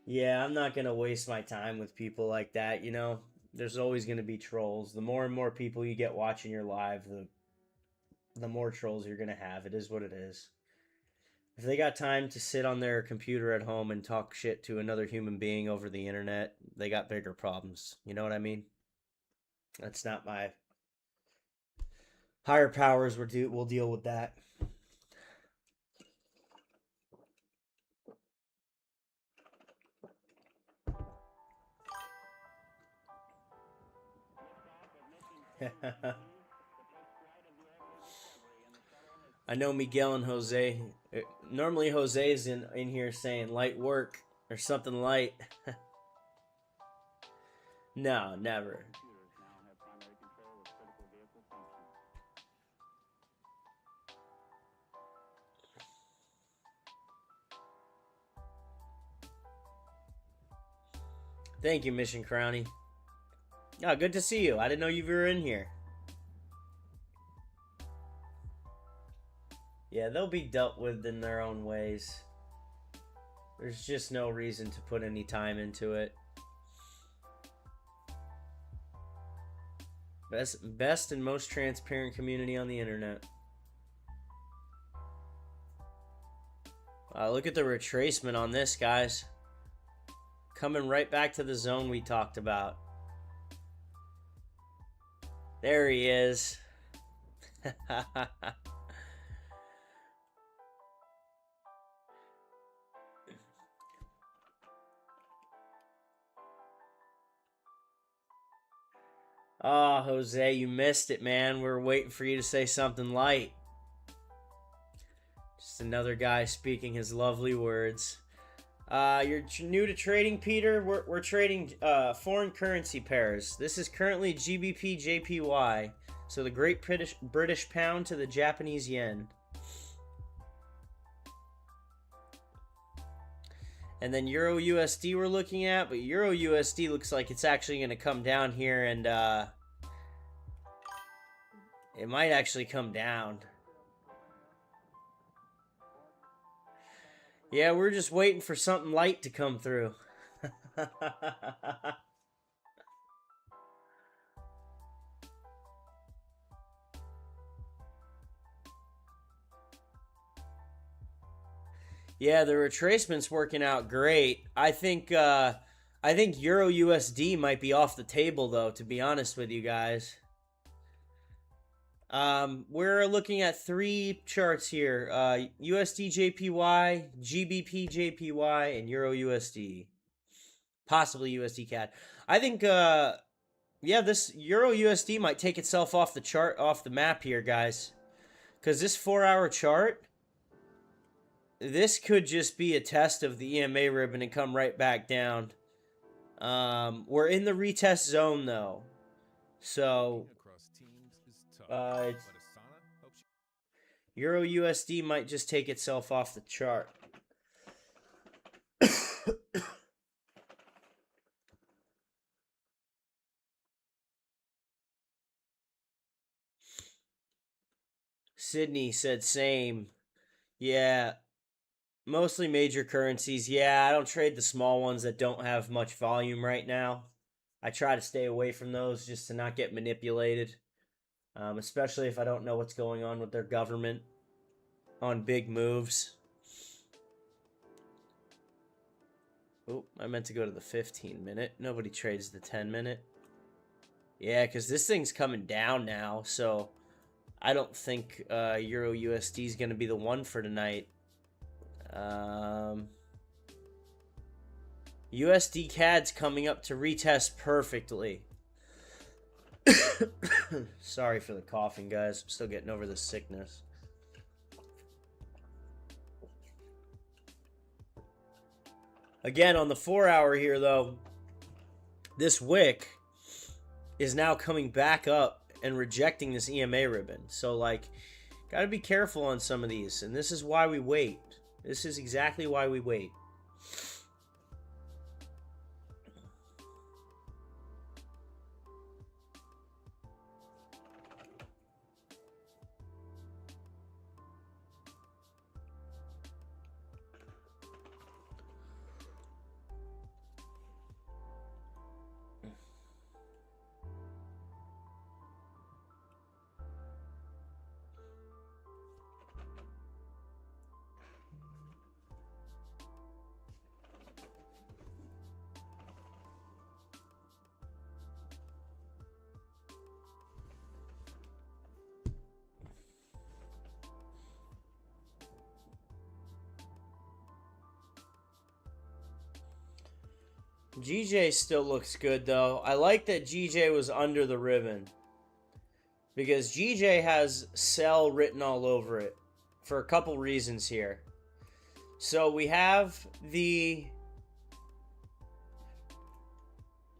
Yeah, I'm not going to waste my time with people like that, you know? There's always going to be trolls. The more and more people you get watching your live, the more trolls you're going to have. It is what it is. If they got time to sit on their computer at home and talk shit to another human being over the internet, they got bigger problems. You know what I mean? That's not my higher powers will deal with that. I know Miguel and Jose. Normally Jose's in here saying light work or something light. No, never. Computers now have primary control of critical vehicle functions. Thank you, Mission Crowny. Oh, good to see you. I didn't know you were in here. Yeah, they'll be dealt with in their own ways. There's just no reason to put any time into it. Best and most transparent community on the internet. Look at the retracement on this, guys. Coming right back to the zone we talked about. There he is. Oh, Jose, you missed it, man. We were waiting for you to say something light. Just another guy speaking his lovely words. You're new to trading, Peter? We're trading foreign currency pairs. This is currently GBP JPY. So the Great British Pound to the Japanese Yen. And then Euro USD we're looking at, but Euro USD looks like it's actually going to come down here, and it might actually come down. Yeah, we're just waiting for something light to come through. Yeah, the retracement's working out great. I think Euro USD might be off the table though, to be honest with you guys. We're looking at three charts here. USD JPY, GBP JPY, and Euro USD. Possibly USD CAD. I think yeah, this Euro USD might take itself off the chart, off the map here, guys. Cuz this 4-hour chart, this could just be a test of the EMA ribbon and come right back down. We're in the retest zone though. So Euro USD might just take itself off the chart. Sydney said same. Yeah. Mostly major currencies. Yeah, I don't trade the small ones that don't have much volume right now. I try to stay away from those just to not get manipulated. Especially if I don't know what's going on with their government on big moves. Oh, I meant to go to the 15-minute. Nobody trades the 10-minute. Yeah, because this thing's coming down now, so I don't think Euro USD is going to be the one for tonight. USD CAD's coming up to retest perfectly. Sorry for the coughing, guys. I'm still getting over the sickness. Again, on the 4-hour here, though, this wick is now coming back up and rejecting this EMA ribbon. So, like, gotta be careful on some of these. And this is why we wait. This is exactly why we wait. GJ still looks good, though. I like that GJ was under the ribbon, because GJ has sell written all over it. for a couple reasons here. So we have the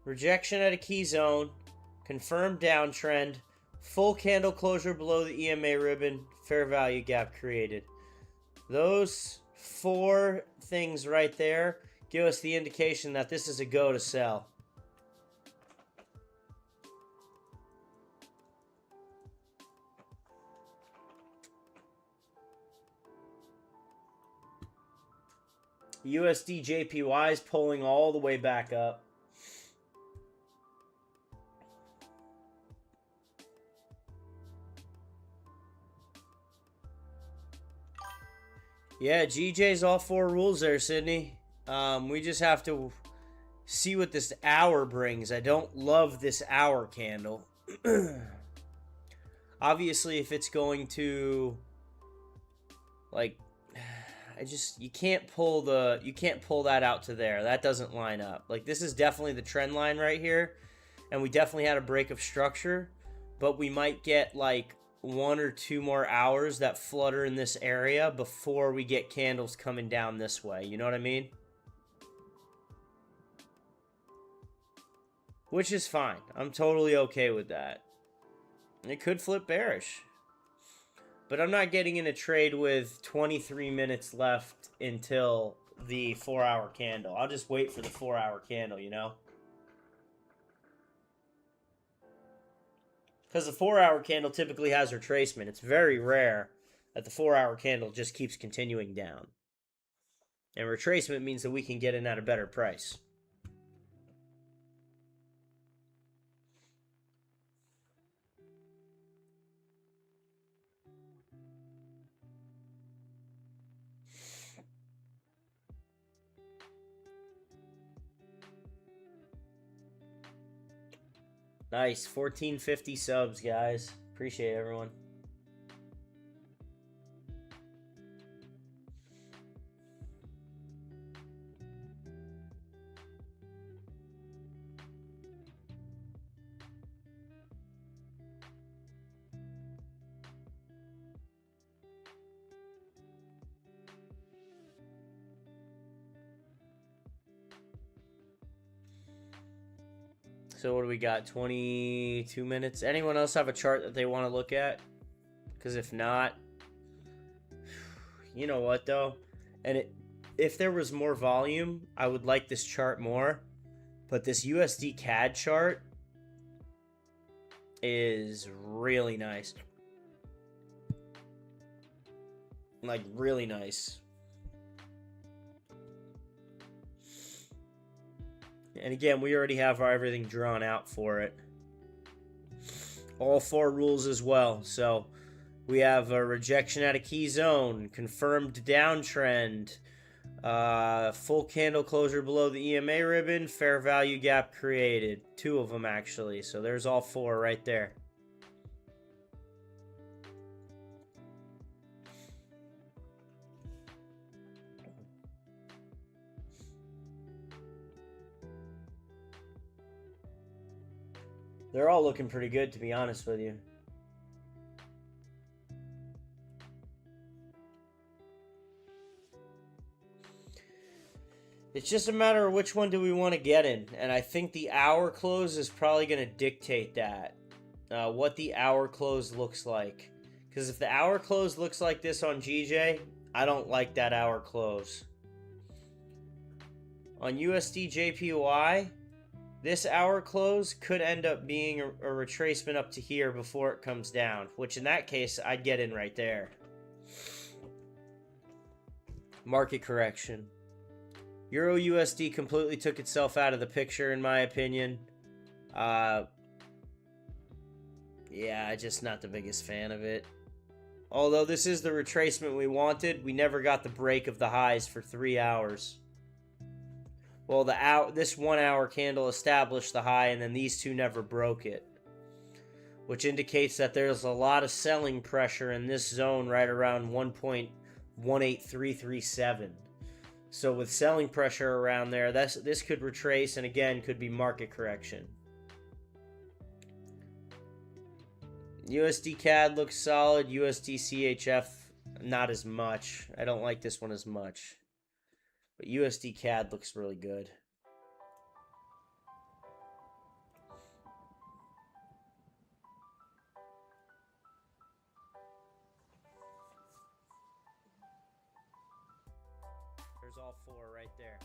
rejection at a key zone, confirmed downtrend, full candle closure below the EMA ribbon, fair value gap created. Those four things right there give us the indication that this is a go to sell. USD JPY is pulling all the way back up. Yeah, GJ's all four rules there, Sydney. We just have to see what this hour brings. I don't love this hour candle. Obviously, if it's going to, like, you can't pull that out to there. That doesn't line up. Like, this is definitely the trend line right here, and we definitely had a break of structure, but we might get like 1 or 2 more hours that flutter in this area before we get candles coming down this way. You know what I mean? Which is fine. I'm totally okay with that. It could flip bearish. But I'm not getting in a trade with 23 minutes left until the 4-hour candle. I'll just wait for the 4-hour candle, you know? Because the 4-hour candle typically has retracement. It's very rare that the 4-hour candle just keeps continuing down. And retracement means that we can get in at a better price. Nice, 1450 subs, guys. Appreciate everyone. So what do we got? 22 minutes. Anyone else have a chart that they want to look at? Because if not, you know what though? And if there was more volume, I would like this chart more. But this USD CAD chart is really nice. Like, really nice. And again, we already have everything drawn out for it. All 4 rules as well. So we have a rejection at a key zone, confirmed downtrend, full candle closure below the EMA ribbon, fair value gap created. 2 of them actually. So there's all 4 right there. They're all looking pretty good, to be honest with you. It's just a matter of which one do we want to get in. And I think the hour close is probably going to dictate that. What the hour close looks like. Because if the hour close looks like this on GJ, I don't like that hour close. On USD JPY, this hour close could end up being a retracement up to here before it comes down, which in that case, I'd get in right there. Market correction. Euro USD completely took itself out of the picture, in my opinion. Yeah, just not the biggest fan of it. Although this is the retracement we wanted, we never got the break of the highs for 3 hours. Well, this 1 hour candle established the high, and then these 2 never broke it. Which indicates that there's a lot of selling pressure in this zone right around 1.18337. So with selling pressure around there, this could retrace, and again, could be market correction. USD CAD looks solid. USD CHF, not as much. I don't like this one as much. But USD CAD looks really good. There's all four right there.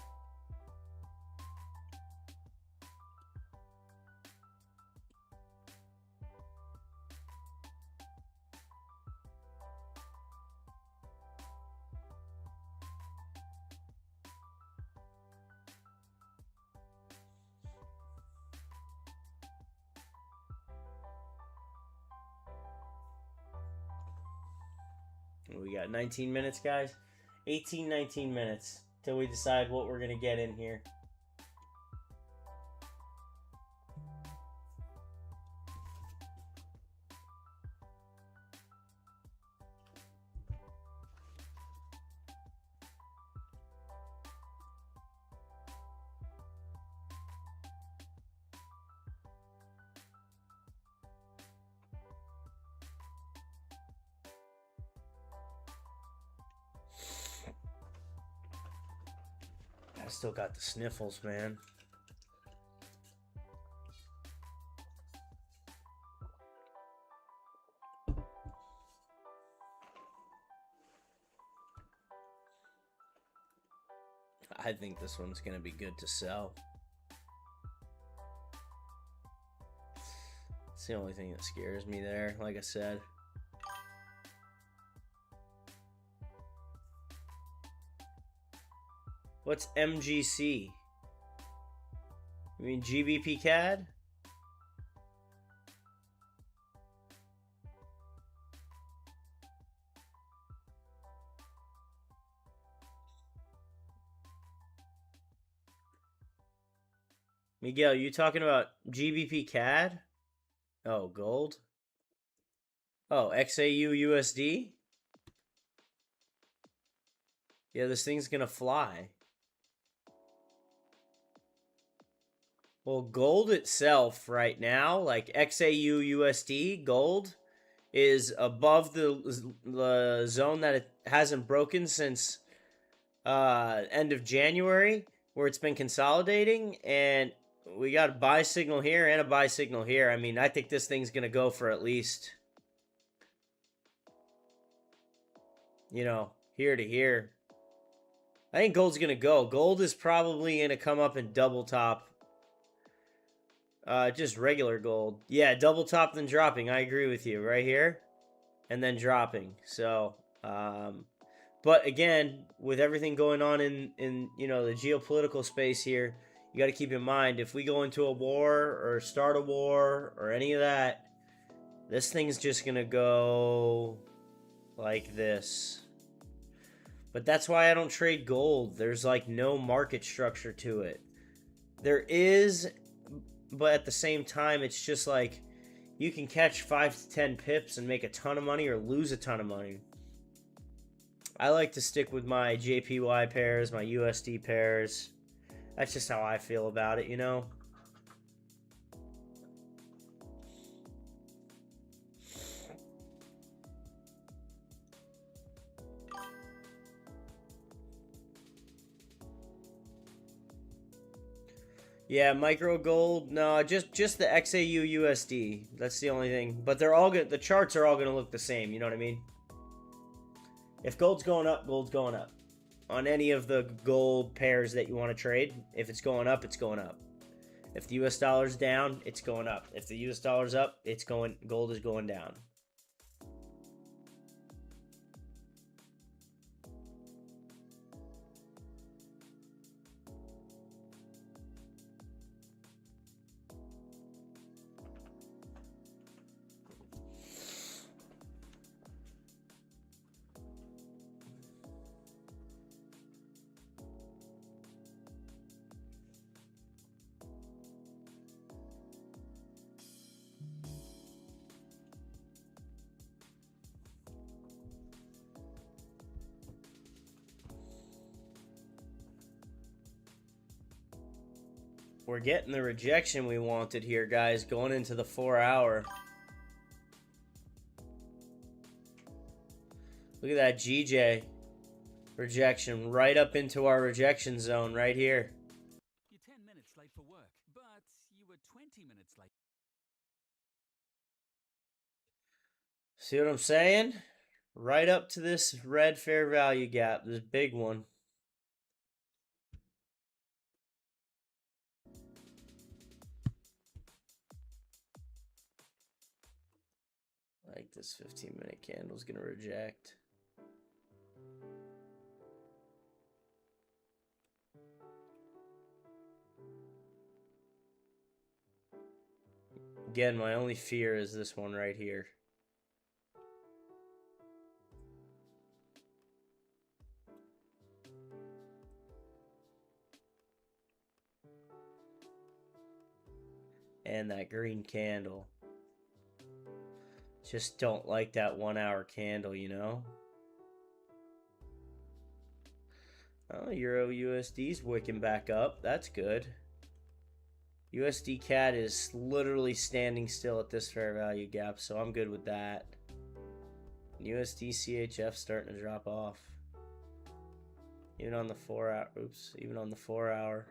We got 19 minutes, guys. 18, 19 minutes till we decide what we're going to get in here. I still got the sniffles, man. I think this one's going to be good to sell. It's the only thing that scares me there, like I said. What's MGC? You mean GBP CAD? Miguel, you talking about GBP CAD? Oh, gold? Oh, XAU USD? Yeah, this thing's gonna fly. Well, gold itself right now, like XAU USD, gold is above the zone that it hasn't broken since end of January, where it's been consolidating, and we got a buy signal here and a buy signal here. I mean, I think this thing's going to go for at least, you know, here to here. I think gold's going to go. Gold is probably going to come up and double top. Just regular gold. Yeah, double top then dropping. I agree with you. Right here. And then dropping. So, but again, with everything going on in you know, the geopolitical space here, you got to keep in mind, if we go into a war or start a war or any of that, this thing's just going to go like this. But that's why I don't trade gold. There's like no market structure to it. There is, but at the same time, it's just like you can catch 5 to 10 pips and make a ton of money or lose a ton of money. I like to stick with my JPY pairs, my USD pairs. That's just how I feel about it, you know? Yeah, micro gold. No, just the XAU USD. That's the only thing. But they're all good. The charts are all going to look the same. You know what I mean? If gold's going up, gold's going up. On any of the gold pairs that you want to trade, if it's going up, it's going up. If the US dollar's down, it's going up. If the US dollar's up, it's going. Gold is going down. We're getting the rejection we wanted here, guys, going into the 4 hour. Look at that GJ rejection right up into our rejection zone right here. You're 10 minutes late for work, but you were 20 minutes late. See what I'm saying? Right up to this red fair value gap, this big one. Like this 15-minute candle's gonna reject. Again, my only fear is this one right here. And that green candle. Just don't like that 1 hour candle, you know? Oh, Euro USD's wicking back up. That's good. USD CAD is literally standing still at this fair value gap, so I'm good with that. USD CHF starting to drop off. Even on the 4 hour. Oops. Even on the 4 hour.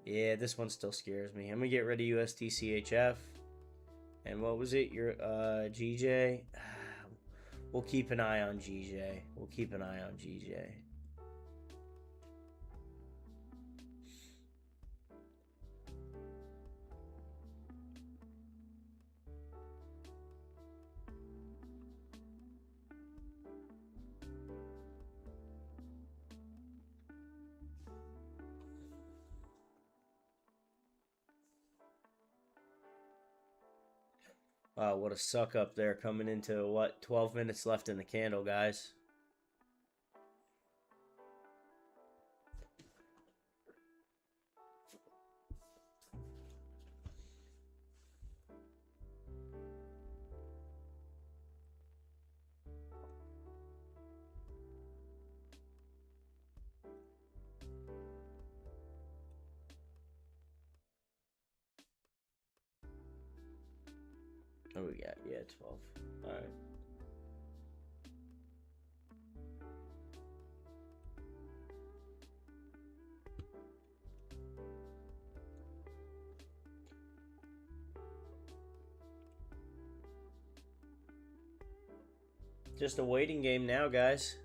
Yeah, this one still scares me. I'm gonna get rid of USD CHF. And what was it? Your GJ? We'll keep an eye on GJ. We'll keep an eye on GJ. Wow, what a suck up there coming into what? 12 minutes left in the candle, guys. Oh, we got, yeah, 12. All right. Just a waiting game now, guys.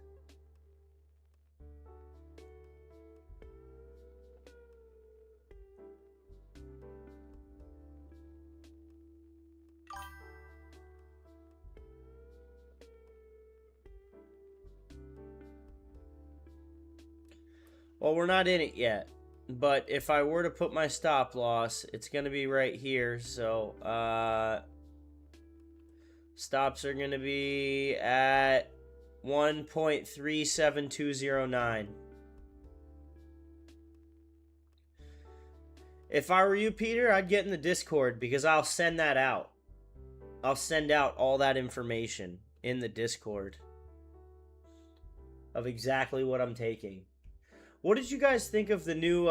Well, we're not in it yet. But if I were to put my stop loss, it's going to be right here. So, stops are going to be at 1.37209. If I were you, Peter, I'd get in the Discord because I'll send that out. I'll send out all that information in the Discord of exactly what I'm taking. What did you guys think of the new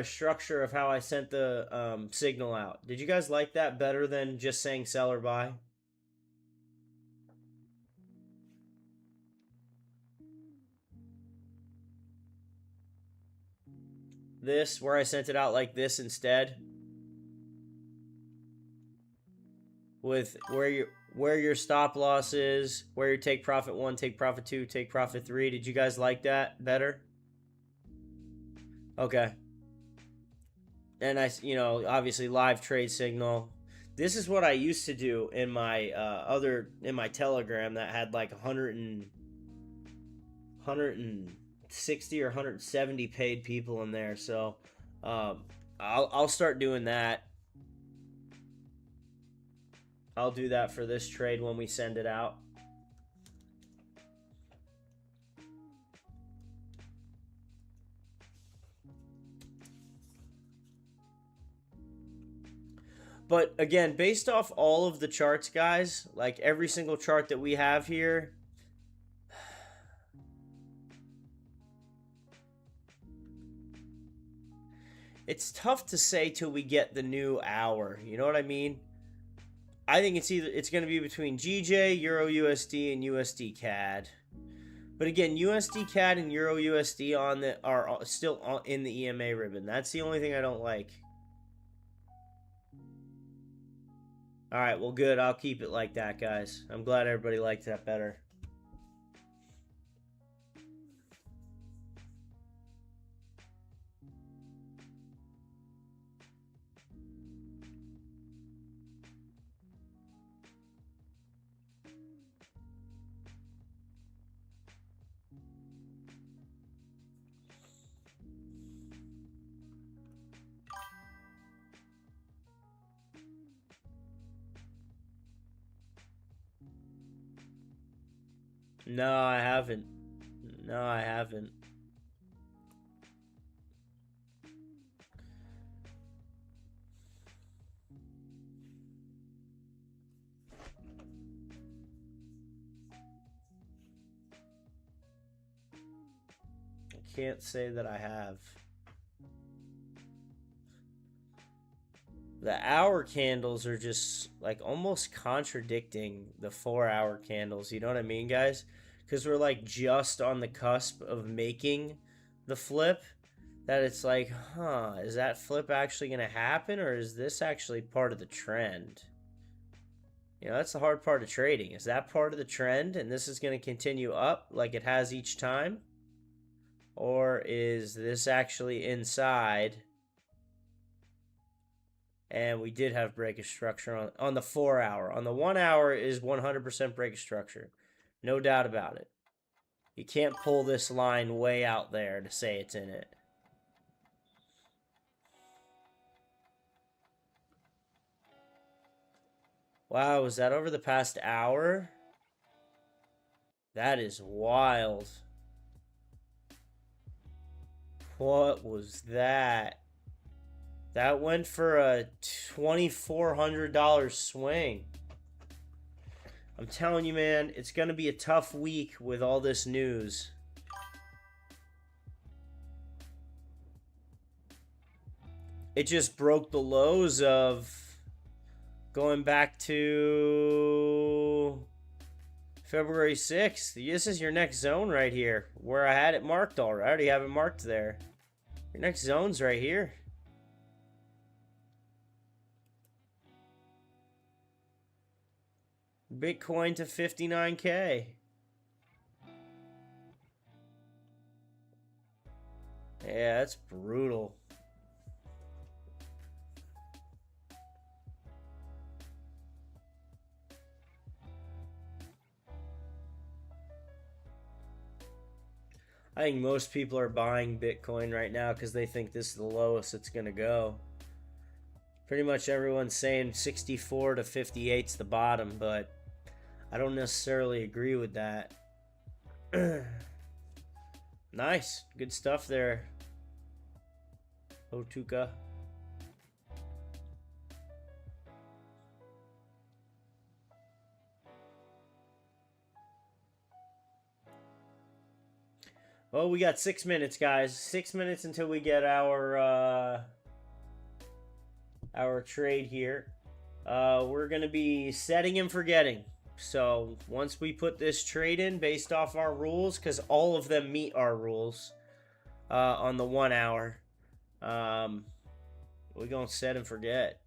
structure of how I sent the signal out? Did you guys like that better than just saying sell or buy? This, where I sent it out like this instead, with where your stop loss is, where your take profit 1, take profit 2, take profit 3. Did you guys like that better? Okay. And obviously live trade signal. This is what I used to do in my in my Telegram that had like 160 or 170 paid people in there. So I'll start doing that. I'll do that for this trade when we send it out. But again, based off all of the charts, guys, like every single chart that we have here, it's tough to say till we get the new hour. You know what I mean? I think it's going to be between GJ, Euro USD, and USD CAD. But again, USD CAD and Euro USD are still in the EMA ribbon. That's the only thing I don't like. All right, well, good. I'll keep it like that, guys. I'm glad everybody liked that better. No, I haven't. No, I haven't. I can't say that I have. The hour candles are just like almost contradicting the 4-hour candles. You know what I mean, guys? Because we're like just on the cusp of making the flip. That it's like, huh, is that flip actually going to happen, or is this actually part of the trend? You know, that's the hard part of trading. Is that part of the trend and this is going to continue up like it has each time? Or is this actually inside? And we did have breakage structure on the 4-hour. On the 1-hour is 100% breakage structure. No doubt about it. You can't pull this line way out there to say it's in it. Wow, was that over the past hour? That is wild. What was that? That went for a $2,400 swing. I'm telling you, man, it's going to be a tough week with all this news. It just broke the lows of going back to February 6th. This is your next zone right here, where I had it marked already. I already have it marked there. Your next zone's right here. Bitcoin to 59K. Yeah, that's brutal. I think most people are buying Bitcoin right now because they think this is the lowest it's going to go. Pretty much everyone's saying 64 to 58 is the bottom, but I don't necessarily agree with that. Nice. Good stuff there, Otuka. Well, we got 6 minutes, guys. 6 minutes until we get our trade here. We're going to be setting and forgetting. So once we put this trade in based off our rules, because all of them meet our rules on the 1 hour, we're going to set and forget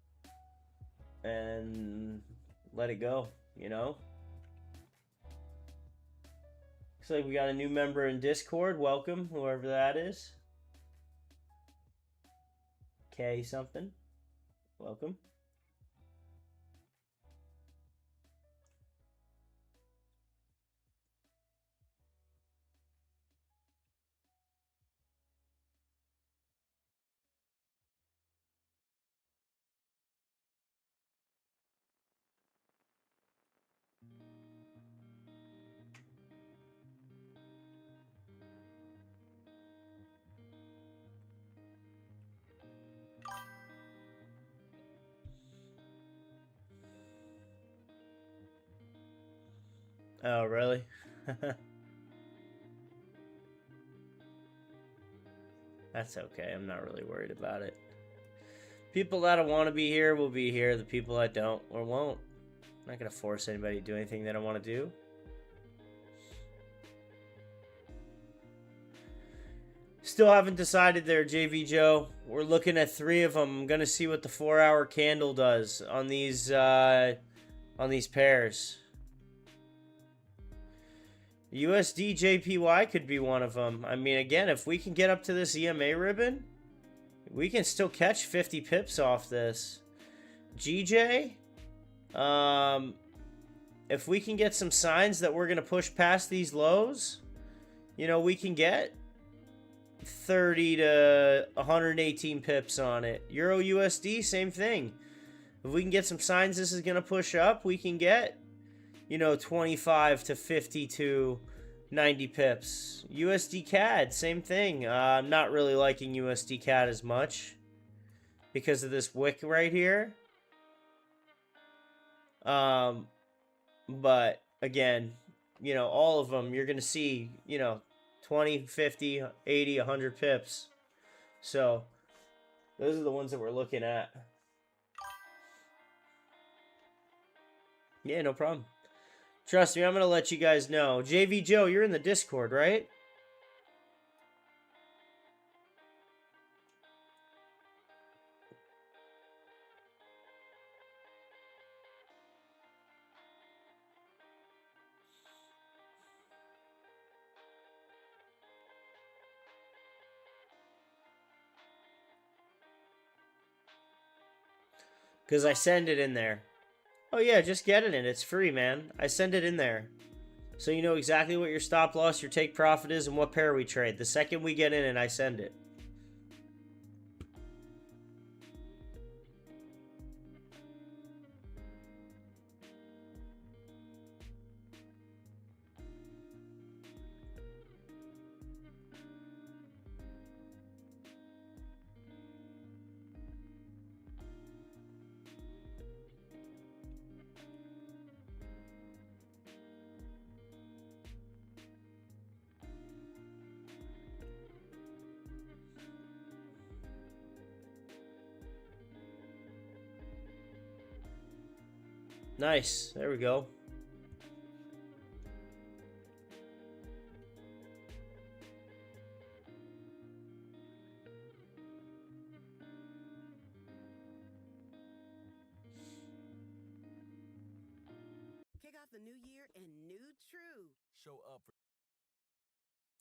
and let it go, you know? Looks like we got a new member in Discord. Welcome, whoever that is. K something. Welcome. Oh, really? That's okay. I'm not really worried about it. People that want to be here will be here. The people that don't or won't. I'm not going to force anybody to do anything they don't want to do. Still haven't decided there, JV Joe. We're looking at 3 of them. I'm going to see what the 4-hour candle does on these pairs. USD JPY could be one of them. I mean, again, if we can get up to this EMA ribbon, we can still catch 50 pips off this. GJ, if we can get some signs that we're going to push past these lows, you know, we can get 30 to 118 pips on it. Euro USD, same thing. If we can get some signs this is going to push up, we can get, you know, 25 to 50 to 90 pips. USD CAD, same thing. I'm not really liking USD CAD as much because of this wick right here. But again, you know, all of them, you're going to see, you know, 20, 50, 80, 100 pips. So those are the ones that we're looking at. Yeah, no problem. Trust me, I'm going to let you guys know. JV Joe, you're in the Discord, right? Because I send it in there. Oh yeah, just get it in. It's free, man. I send it in there. So you know exactly what your stop loss, your take profit is, and what pair we trade. The second we get in it, I send it. Nice. There we go. Kick off the new year in new true. Show up for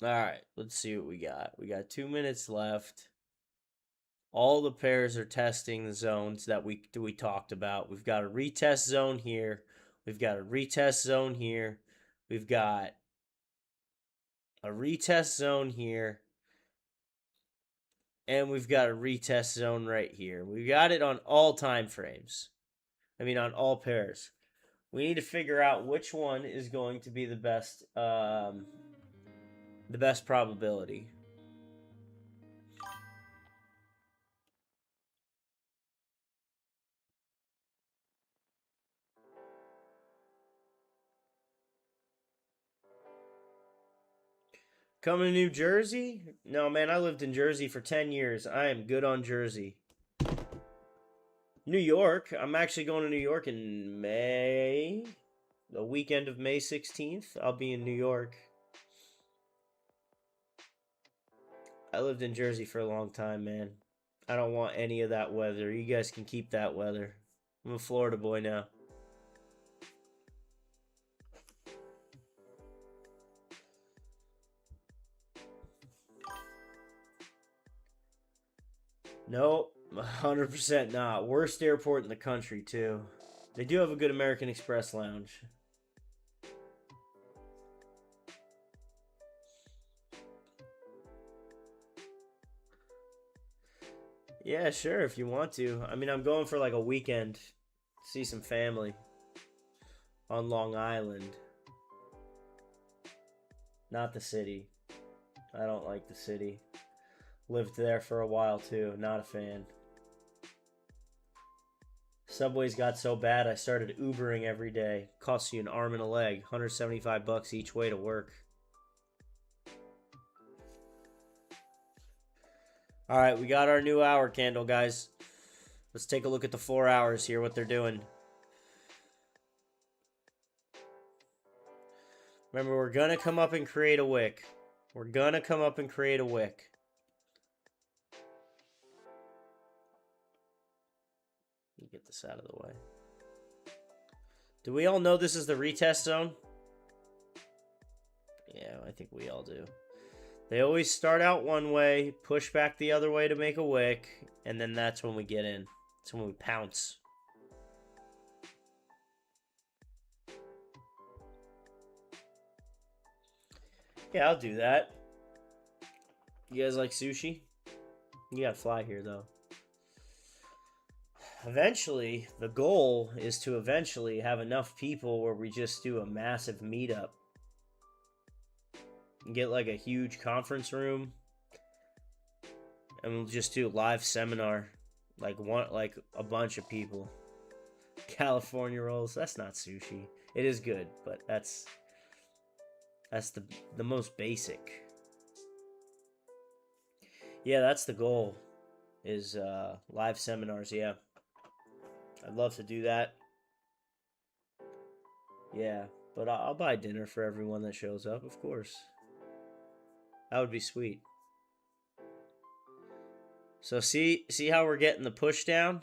All right, let's see what we got. We got 2 minutes left. All the pairs are testing the zones that we talked about. We've got a retest zone here. We've got a retest zone here. We've got a retest zone here. And we've got a retest zone right here. We got it on all time frames. I mean, on all pairs. We need to figure out which one is going to be the best probability. Coming to New Jersey? No, man, I lived in Jersey for 10 years. I am good on Jersey. New York. I'm actually going to New York in May. The weekend of May 16th. I'll be in New York. I lived in Jersey for a long time, man. I don't want any of that weather. You guys can keep that weather. I'm a Florida boy now. Nope, 100% not. Worst airport in the country, too. They do have a good American Express lounge. Yeah, sure, if you want to. I mean, I'm going for like a weekend. See some family. On Long Island. Not the city. I don't like the city. Lived there for a while too. Not a fan. Subways got so bad I started Ubering every day. Costs you an arm and a leg. $175 each way to work. Alright, we got our new hour candle, guys. Let's take a look at the 4 hours here, what they're doing. Remember, we're going to come up and create a wick. We're going to come up and create a wick. Let me get this out of the way. Do we all know this is the retest zone? Yeah, I think we all do. They always start out one way, push back the other way to make a wick, and then that's when we get in. That's when we pounce. Yeah, I'll do that. You guys like sushi? You gotta fly here, though. Eventually, the goal is to eventually have enough people where we just do a massive meetup. And get like a huge conference room. And we'll just do a live seminar. Like a bunch of people. California rolls. That's not sushi. It is good, but that's the most basic. Yeah, that's the goal. Is live seminars, yeah. I'd love to do that. Yeah, but I'll buy dinner for everyone that shows up, of course. That would be sweet. So see how we're getting the push down?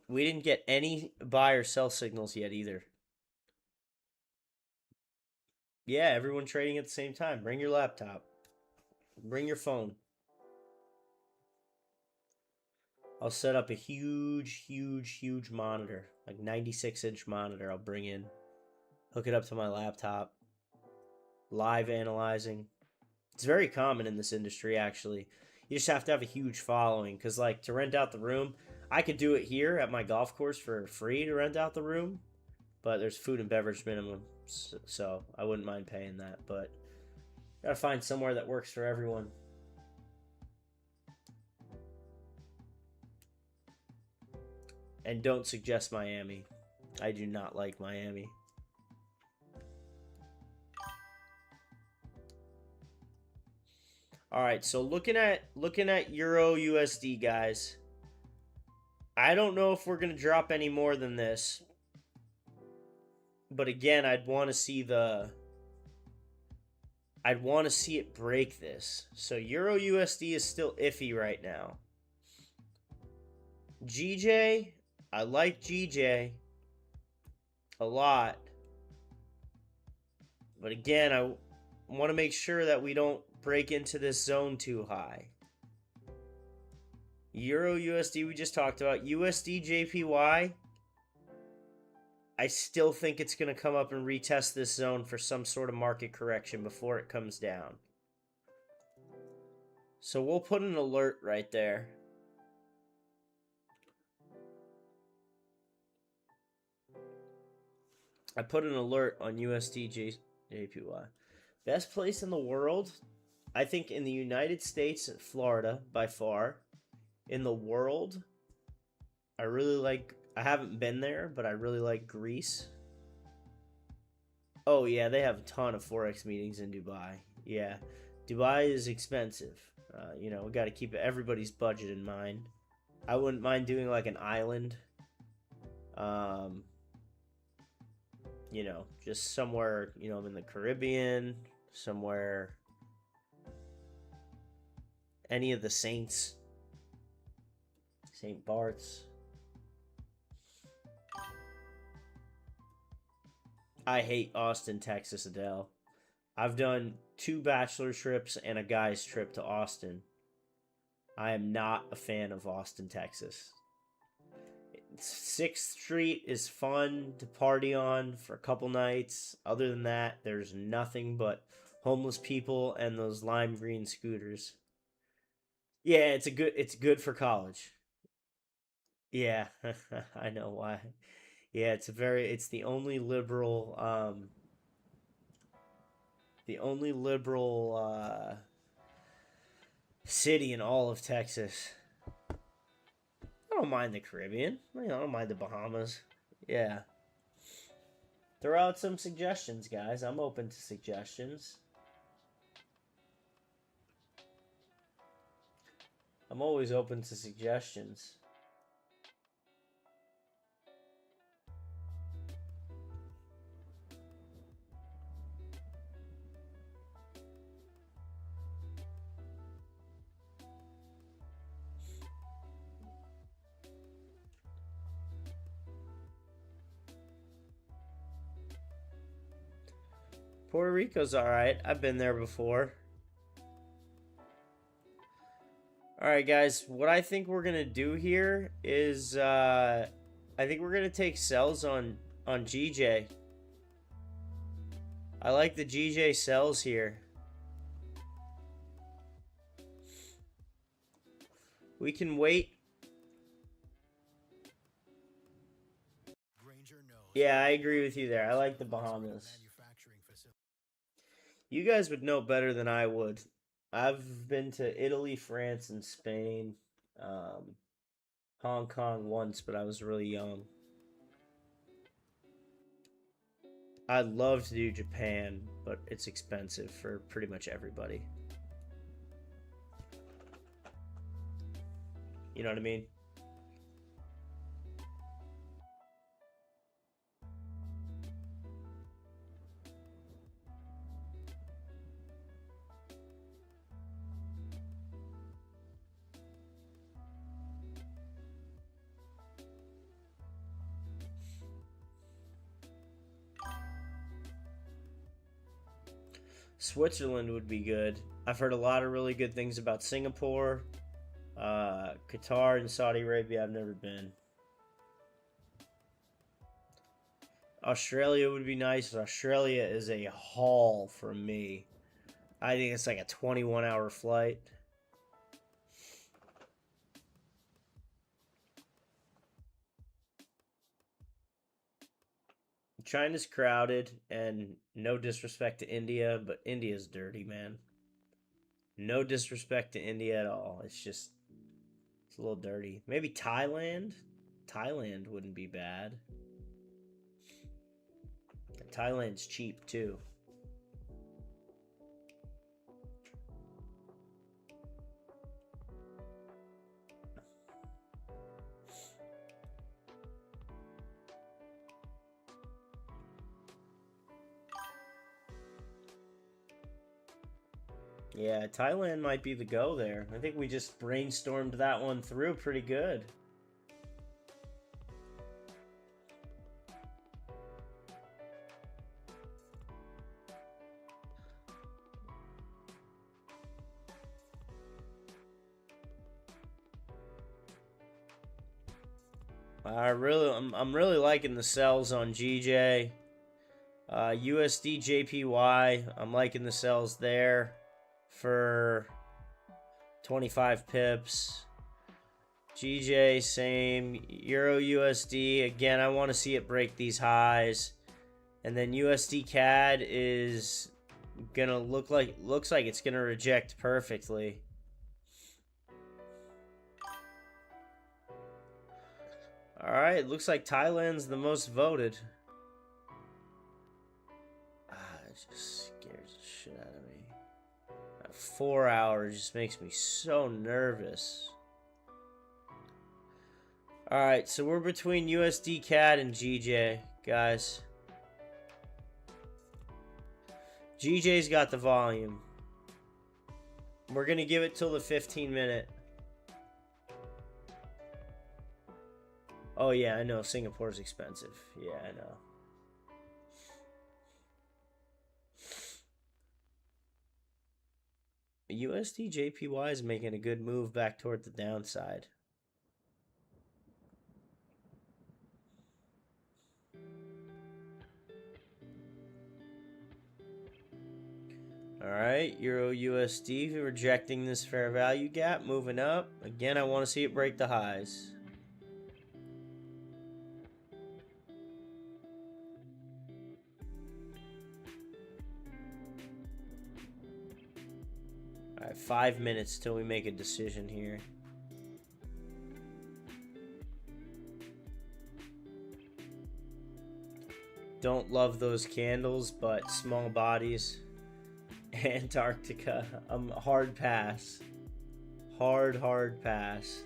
We didn't get any buy or sell signals yet either. Yeah, everyone trading at the same time. Bring your laptop. Bring your phone. I'll set up a huge monitor. Like 96-inch monitor I'll bring in. Hook it up to my laptop. Live analyzing. It's very common in this industry, actually. You just have to have a huge following. Because, like, to rent out the room, I could do it here at my golf course for free to rent out the room. But there's food and beverage minimum. So I wouldn't mind paying that. But gotta find somewhere that works for everyone. And don't suggest Miami. I do not like Miami. All right, so looking at Euro USD, guys. I don't know if we're going to drop any more than this. But again, I'd want to see it break this. So Euro USD is still iffy right now. GJ, I like GJ a lot. But again, I want to make sure that we don't break into this zone too high. Euro USD we just talked about. USD JPY, I still think it's going to come up and retest this zone for some sort of market correction before it comes down. So we'll put an alert right there. I put an alert on USD JPY. Best place in the world? I think in the United States, Florida, by far. In the world, I haven't been there, but I really like Greece. Oh, yeah, they have a ton of Forex meetings in Dubai. Yeah, Dubai is expensive. We got to keep everybody's budget in mind. I wouldn't mind doing like an island. Just somewhere, in the Caribbean, somewhere, any of the Saints, St. Bart's. I hate Austin, Texas, Adele. I've done 2 bachelor trips and a guy's trip to Austin. I am not a fan of Austin, Texas. 6th Street is fun to party on for a couple nights. Other than that, there's nothing but homeless people and those lime green scooters. Yeah, it's good for college. Yeah, I know why. Yeah, it's the only liberal city in all of Texas. I don't mind the Caribbean. I don't mind the Bahamas. Yeah. Throw out some suggestions, guys. I'm open to suggestions. I'm always open to suggestions. Puerto Rico's alright. I've been there before. Alright, guys. What I think we're going to do here is, I think we're going to take sells on GJ. I like the GJ sells here. We can wait. Yeah, I agree with you there. I like the Bahamas. You guys would know better than I would. I've been to Italy, France, and Spain. Hong Kong once, but I was really young. I'd love to do Japan, but it's expensive for pretty much everybody. You know what I mean? Switzerland would be good. I've heard a lot of really good things about Singapore, Qatar, and Saudi Arabia. I've never been. Australia would be nice. Australia is a haul for me. I think it's like a 21-hour flight. China's crowded, and no disrespect to India, but India's dirty, man. No disrespect to India at all. It's just, it's a little dirty. Maybe Thailand? Thailand wouldn't be bad. Thailand's cheap, too. Yeah, Thailand might be the go there. I think we just brainstormed that one through pretty good. I'm really liking the sells on GJ. USD JPY, I'm liking the sells there for 25 pips. GJ, same. Euro USD, again, I want to see it break these highs. And then USD CAD is gonna looks like it's gonna reject perfectly. Alright, looks like Thailand's the most voted. It just scares the shit out of me. 4 hours just makes me so nervous. Alright, so we're between USD CAD and GJ, guys. GJ's got the volume. We're gonna give it till the 15-minute. Oh yeah, I know Singapore's expensive. Yeah, I know. USD JPY is making a good move back toward the downside. Alright, Euro USD rejecting this fair value gap, moving up. Again, I want to see it break the highs. Alright, 5 minutes till we make a decision here. Don't love those candles, but small bodies. Antarctica. Hard pass. Hard pass.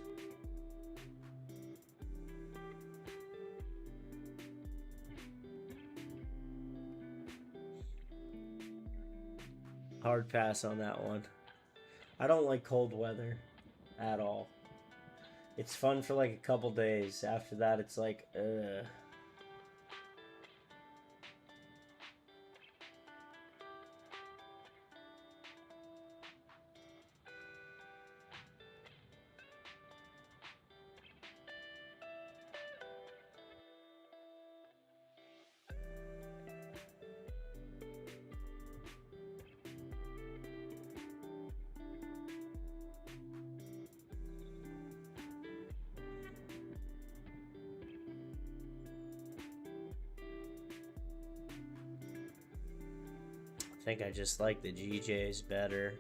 Hard pass on that one. I don't like cold weather at all. It's fun for like a couple days. After that, it's like, ugh. I think I just like the GJs better.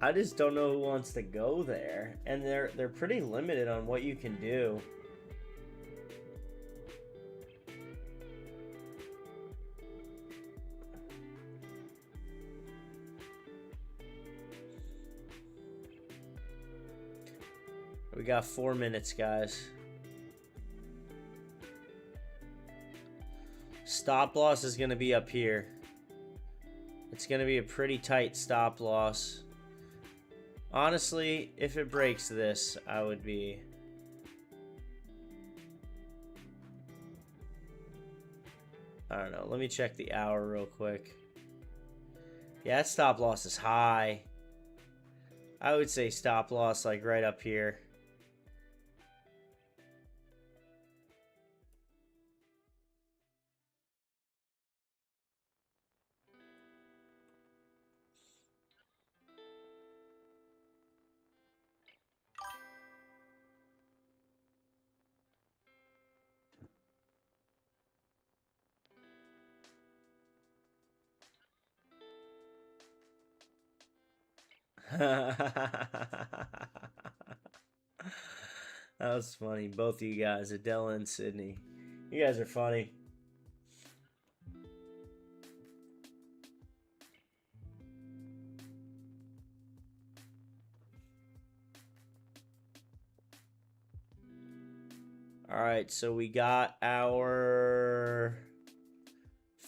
I just don't know who wants to go there, and they're pretty limited on what you can do. We got 4 minutes, guys. Stop loss is going to be up here. It's going to be a pretty tight stop loss. Honestly, if it breaks this, I would be... I don't know. Let me check the hour real quick. Yeah, that stop loss is high. I would say stop loss like right up here. That was funny. Both of you guys, Adela and Sydney. You guys are funny. Alright, so we got our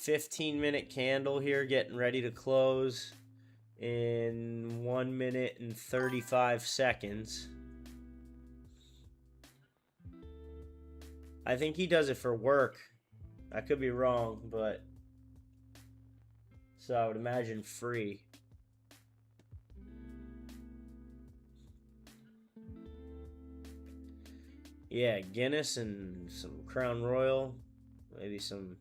15-minute candle here getting ready to close in 1 minute and 35 seconds. I think he does it for work. I could be wrong, but so I would imagine free. Yeah, Guinness and some Crown Royal, maybe some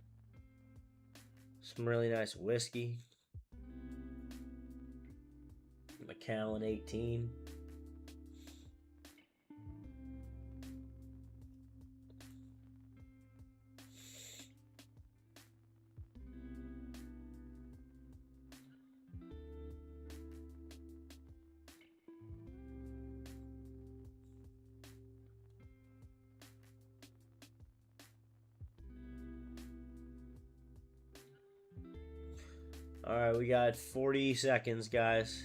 really nice whiskey. Macallan 18. All right, we got 40 seconds, guys.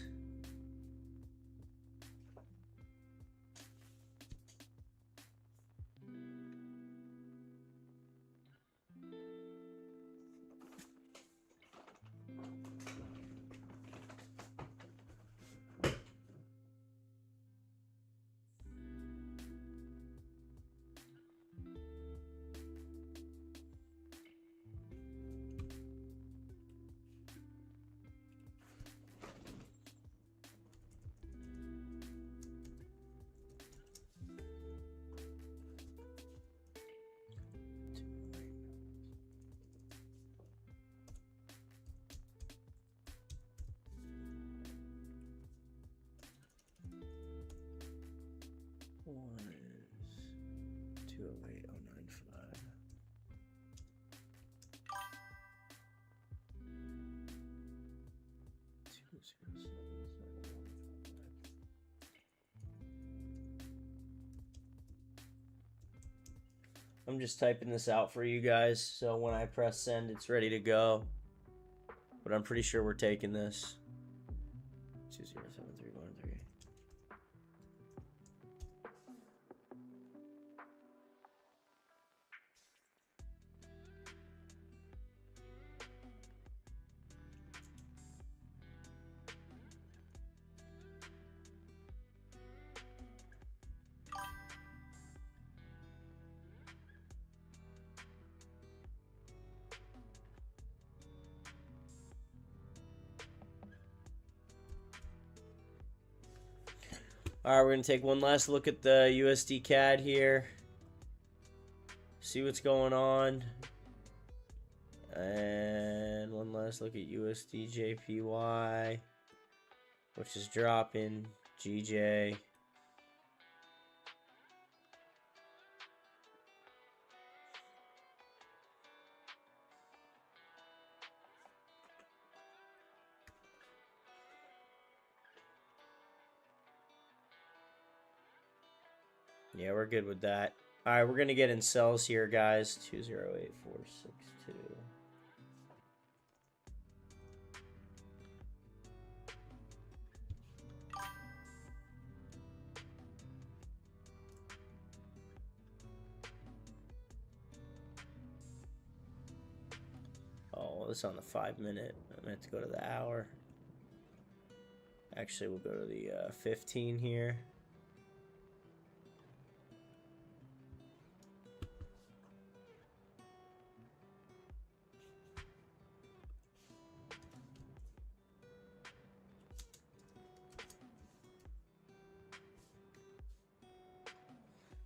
One is 208.095. I'm just typing this out for you guys, so when I press send, it's ready to go. But I'm pretty sure we're taking this. 2073113. All right, we're going to take one last look at the USD CAD here. See what's going on. And one last look at USDJPY, which is dropping. GJ. Yeah, we're good with that. All right, we're going to get in sells here, guys. 208462. Oh, this is on the 5-minute. I'm going to have to go to the hour. Actually, we'll go to the 15 here.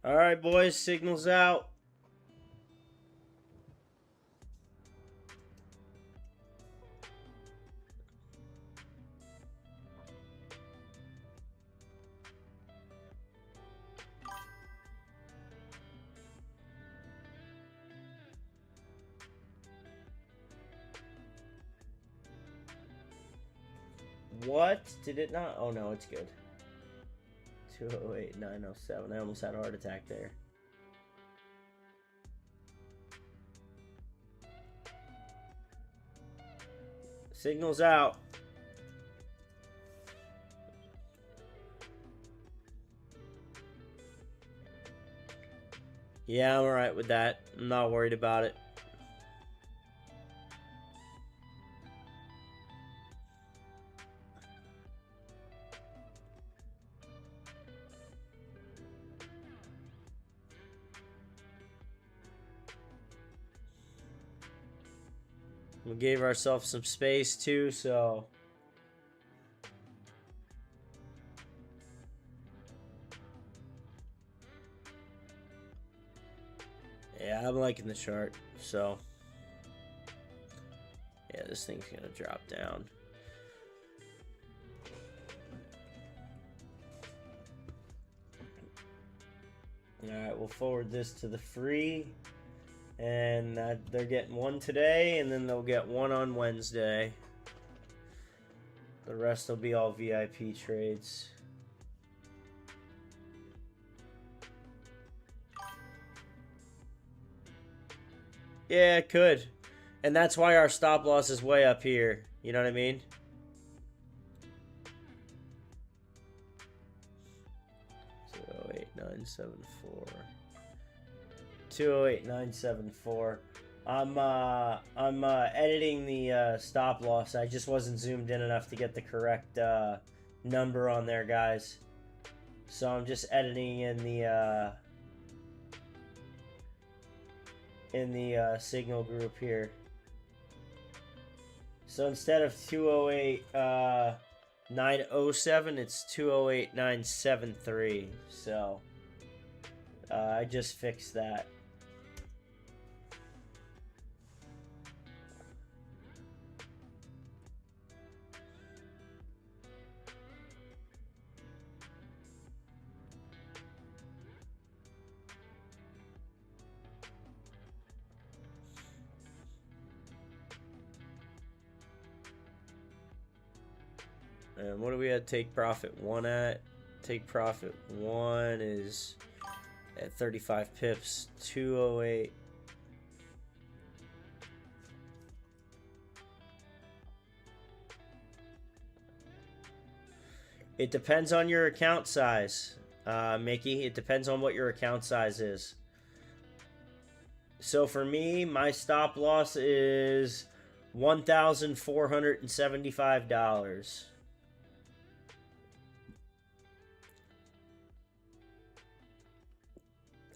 All right, boys, signals out. What? Did it not? Oh, no, it's good. 208,907. I almost had a heart attack there. Signals out. Yeah, I'm alright with that. I'm not worried about it. We gave ourselves some space too, so yeah, I'm liking the chart. So yeah, this thing's gonna drop down. Alright, we'll forward this to the free. And they're getting one today, and then they'll get one on Wednesday. The rest will be all VIP trades. Yeah, it could. And that's why our stop loss is way up here. You know what I mean? So 08974. 208974. I'm editing the stop loss. I just wasn't zoomed in enough to get the correct number on there, guys. So I'm just editing in the signal group here. So instead of 208,907, it's 208,973. So I just fixed that. And what do we have take profit 1 at? Take profit 1 is at 35 pips, 208. It depends on your account size, Mickey. It depends on what your account size is. So for me, my stop loss is $1,475.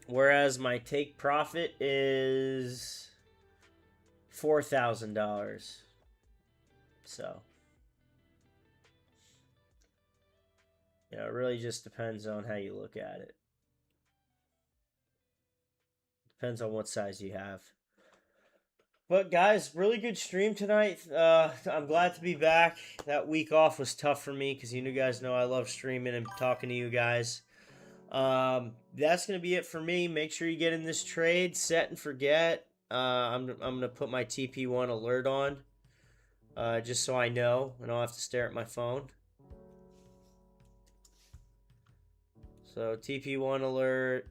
Whereas my take profit is $4,000. So, you know, it really just depends on how you look at it. Depends on what size you have. But guys, really good stream tonight. I'm glad to be back. That week off was tough for me because you guys know I love streaming and talking to you guys. That's gonna be it for me. Make sure you get in this trade, set and forget. I'm gonna put my TP1 alert on, just so I know and I don't have to stare at my phone. So TP1 alert,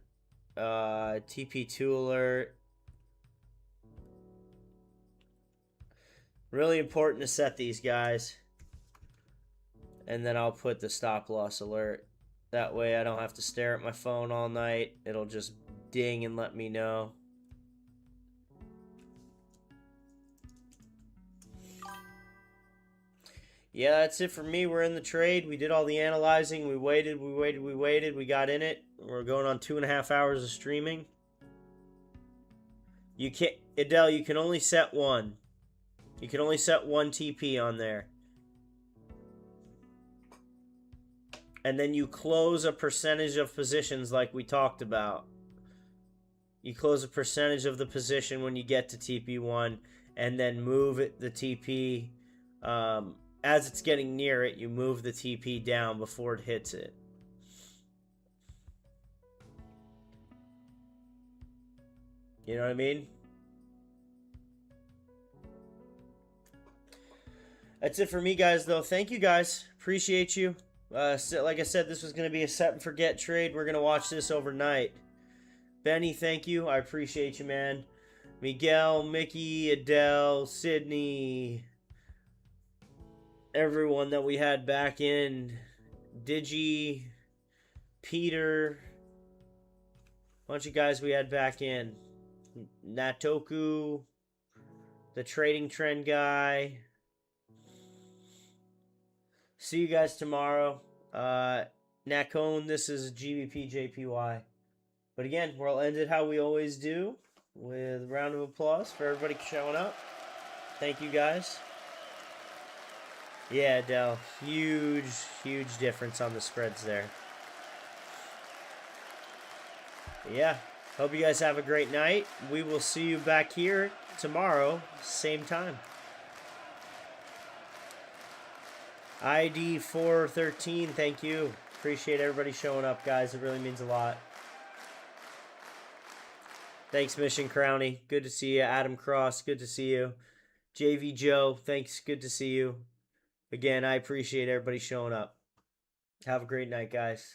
TP2 alert. Really important to set these guys. And then I'll put the stop loss alert. That way I don't have to stare at my phone all night. It'll just ding and let me know. Yeah, that's it for me. We're in the trade. We did all the analyzing. We waited. We got in it. We're going on 2.5 hours of streaming. You can't, Adele, you can only set one. You can only set one TP on there. And then you close a percentage of positions like we talked about. You close a percentage of the position when you get to TP1 and then move it, the TP. As it's getting near it, you move the TP down before it hits it. You know what I mean? That's it for me, guys, though. Thank you, guys. Appreciate you. Like I said, this was going to be a set and forget trade. We're going to watch this overnight. Benny, thank you. I appreciate you, man. Miguel, Mickey, Adele, Sydney, everyone that we had back in. Digi, Peter, bunch of guys we had back in. Natoku, the trading trend guy. See you guys tomorrow. Nakone, this is GBP JPY. But again, we'll end it how we always do, with a round of applause for everybody showing up. Thank you, guys. Yeah, Dell, huge difference on the spreads there. But yeah, hope you guys have a great night. We will see you back here tomorrow, same time. ID 413, thank you. Appreciate everybody showing up, guys. It really means a lot. Thanks, Mission Crowny. Good to see you. Adam Cross, good to see you. JV Joe, thanks. Good to see you. Again, I appreciate everybody showing up. Have a great night, guys.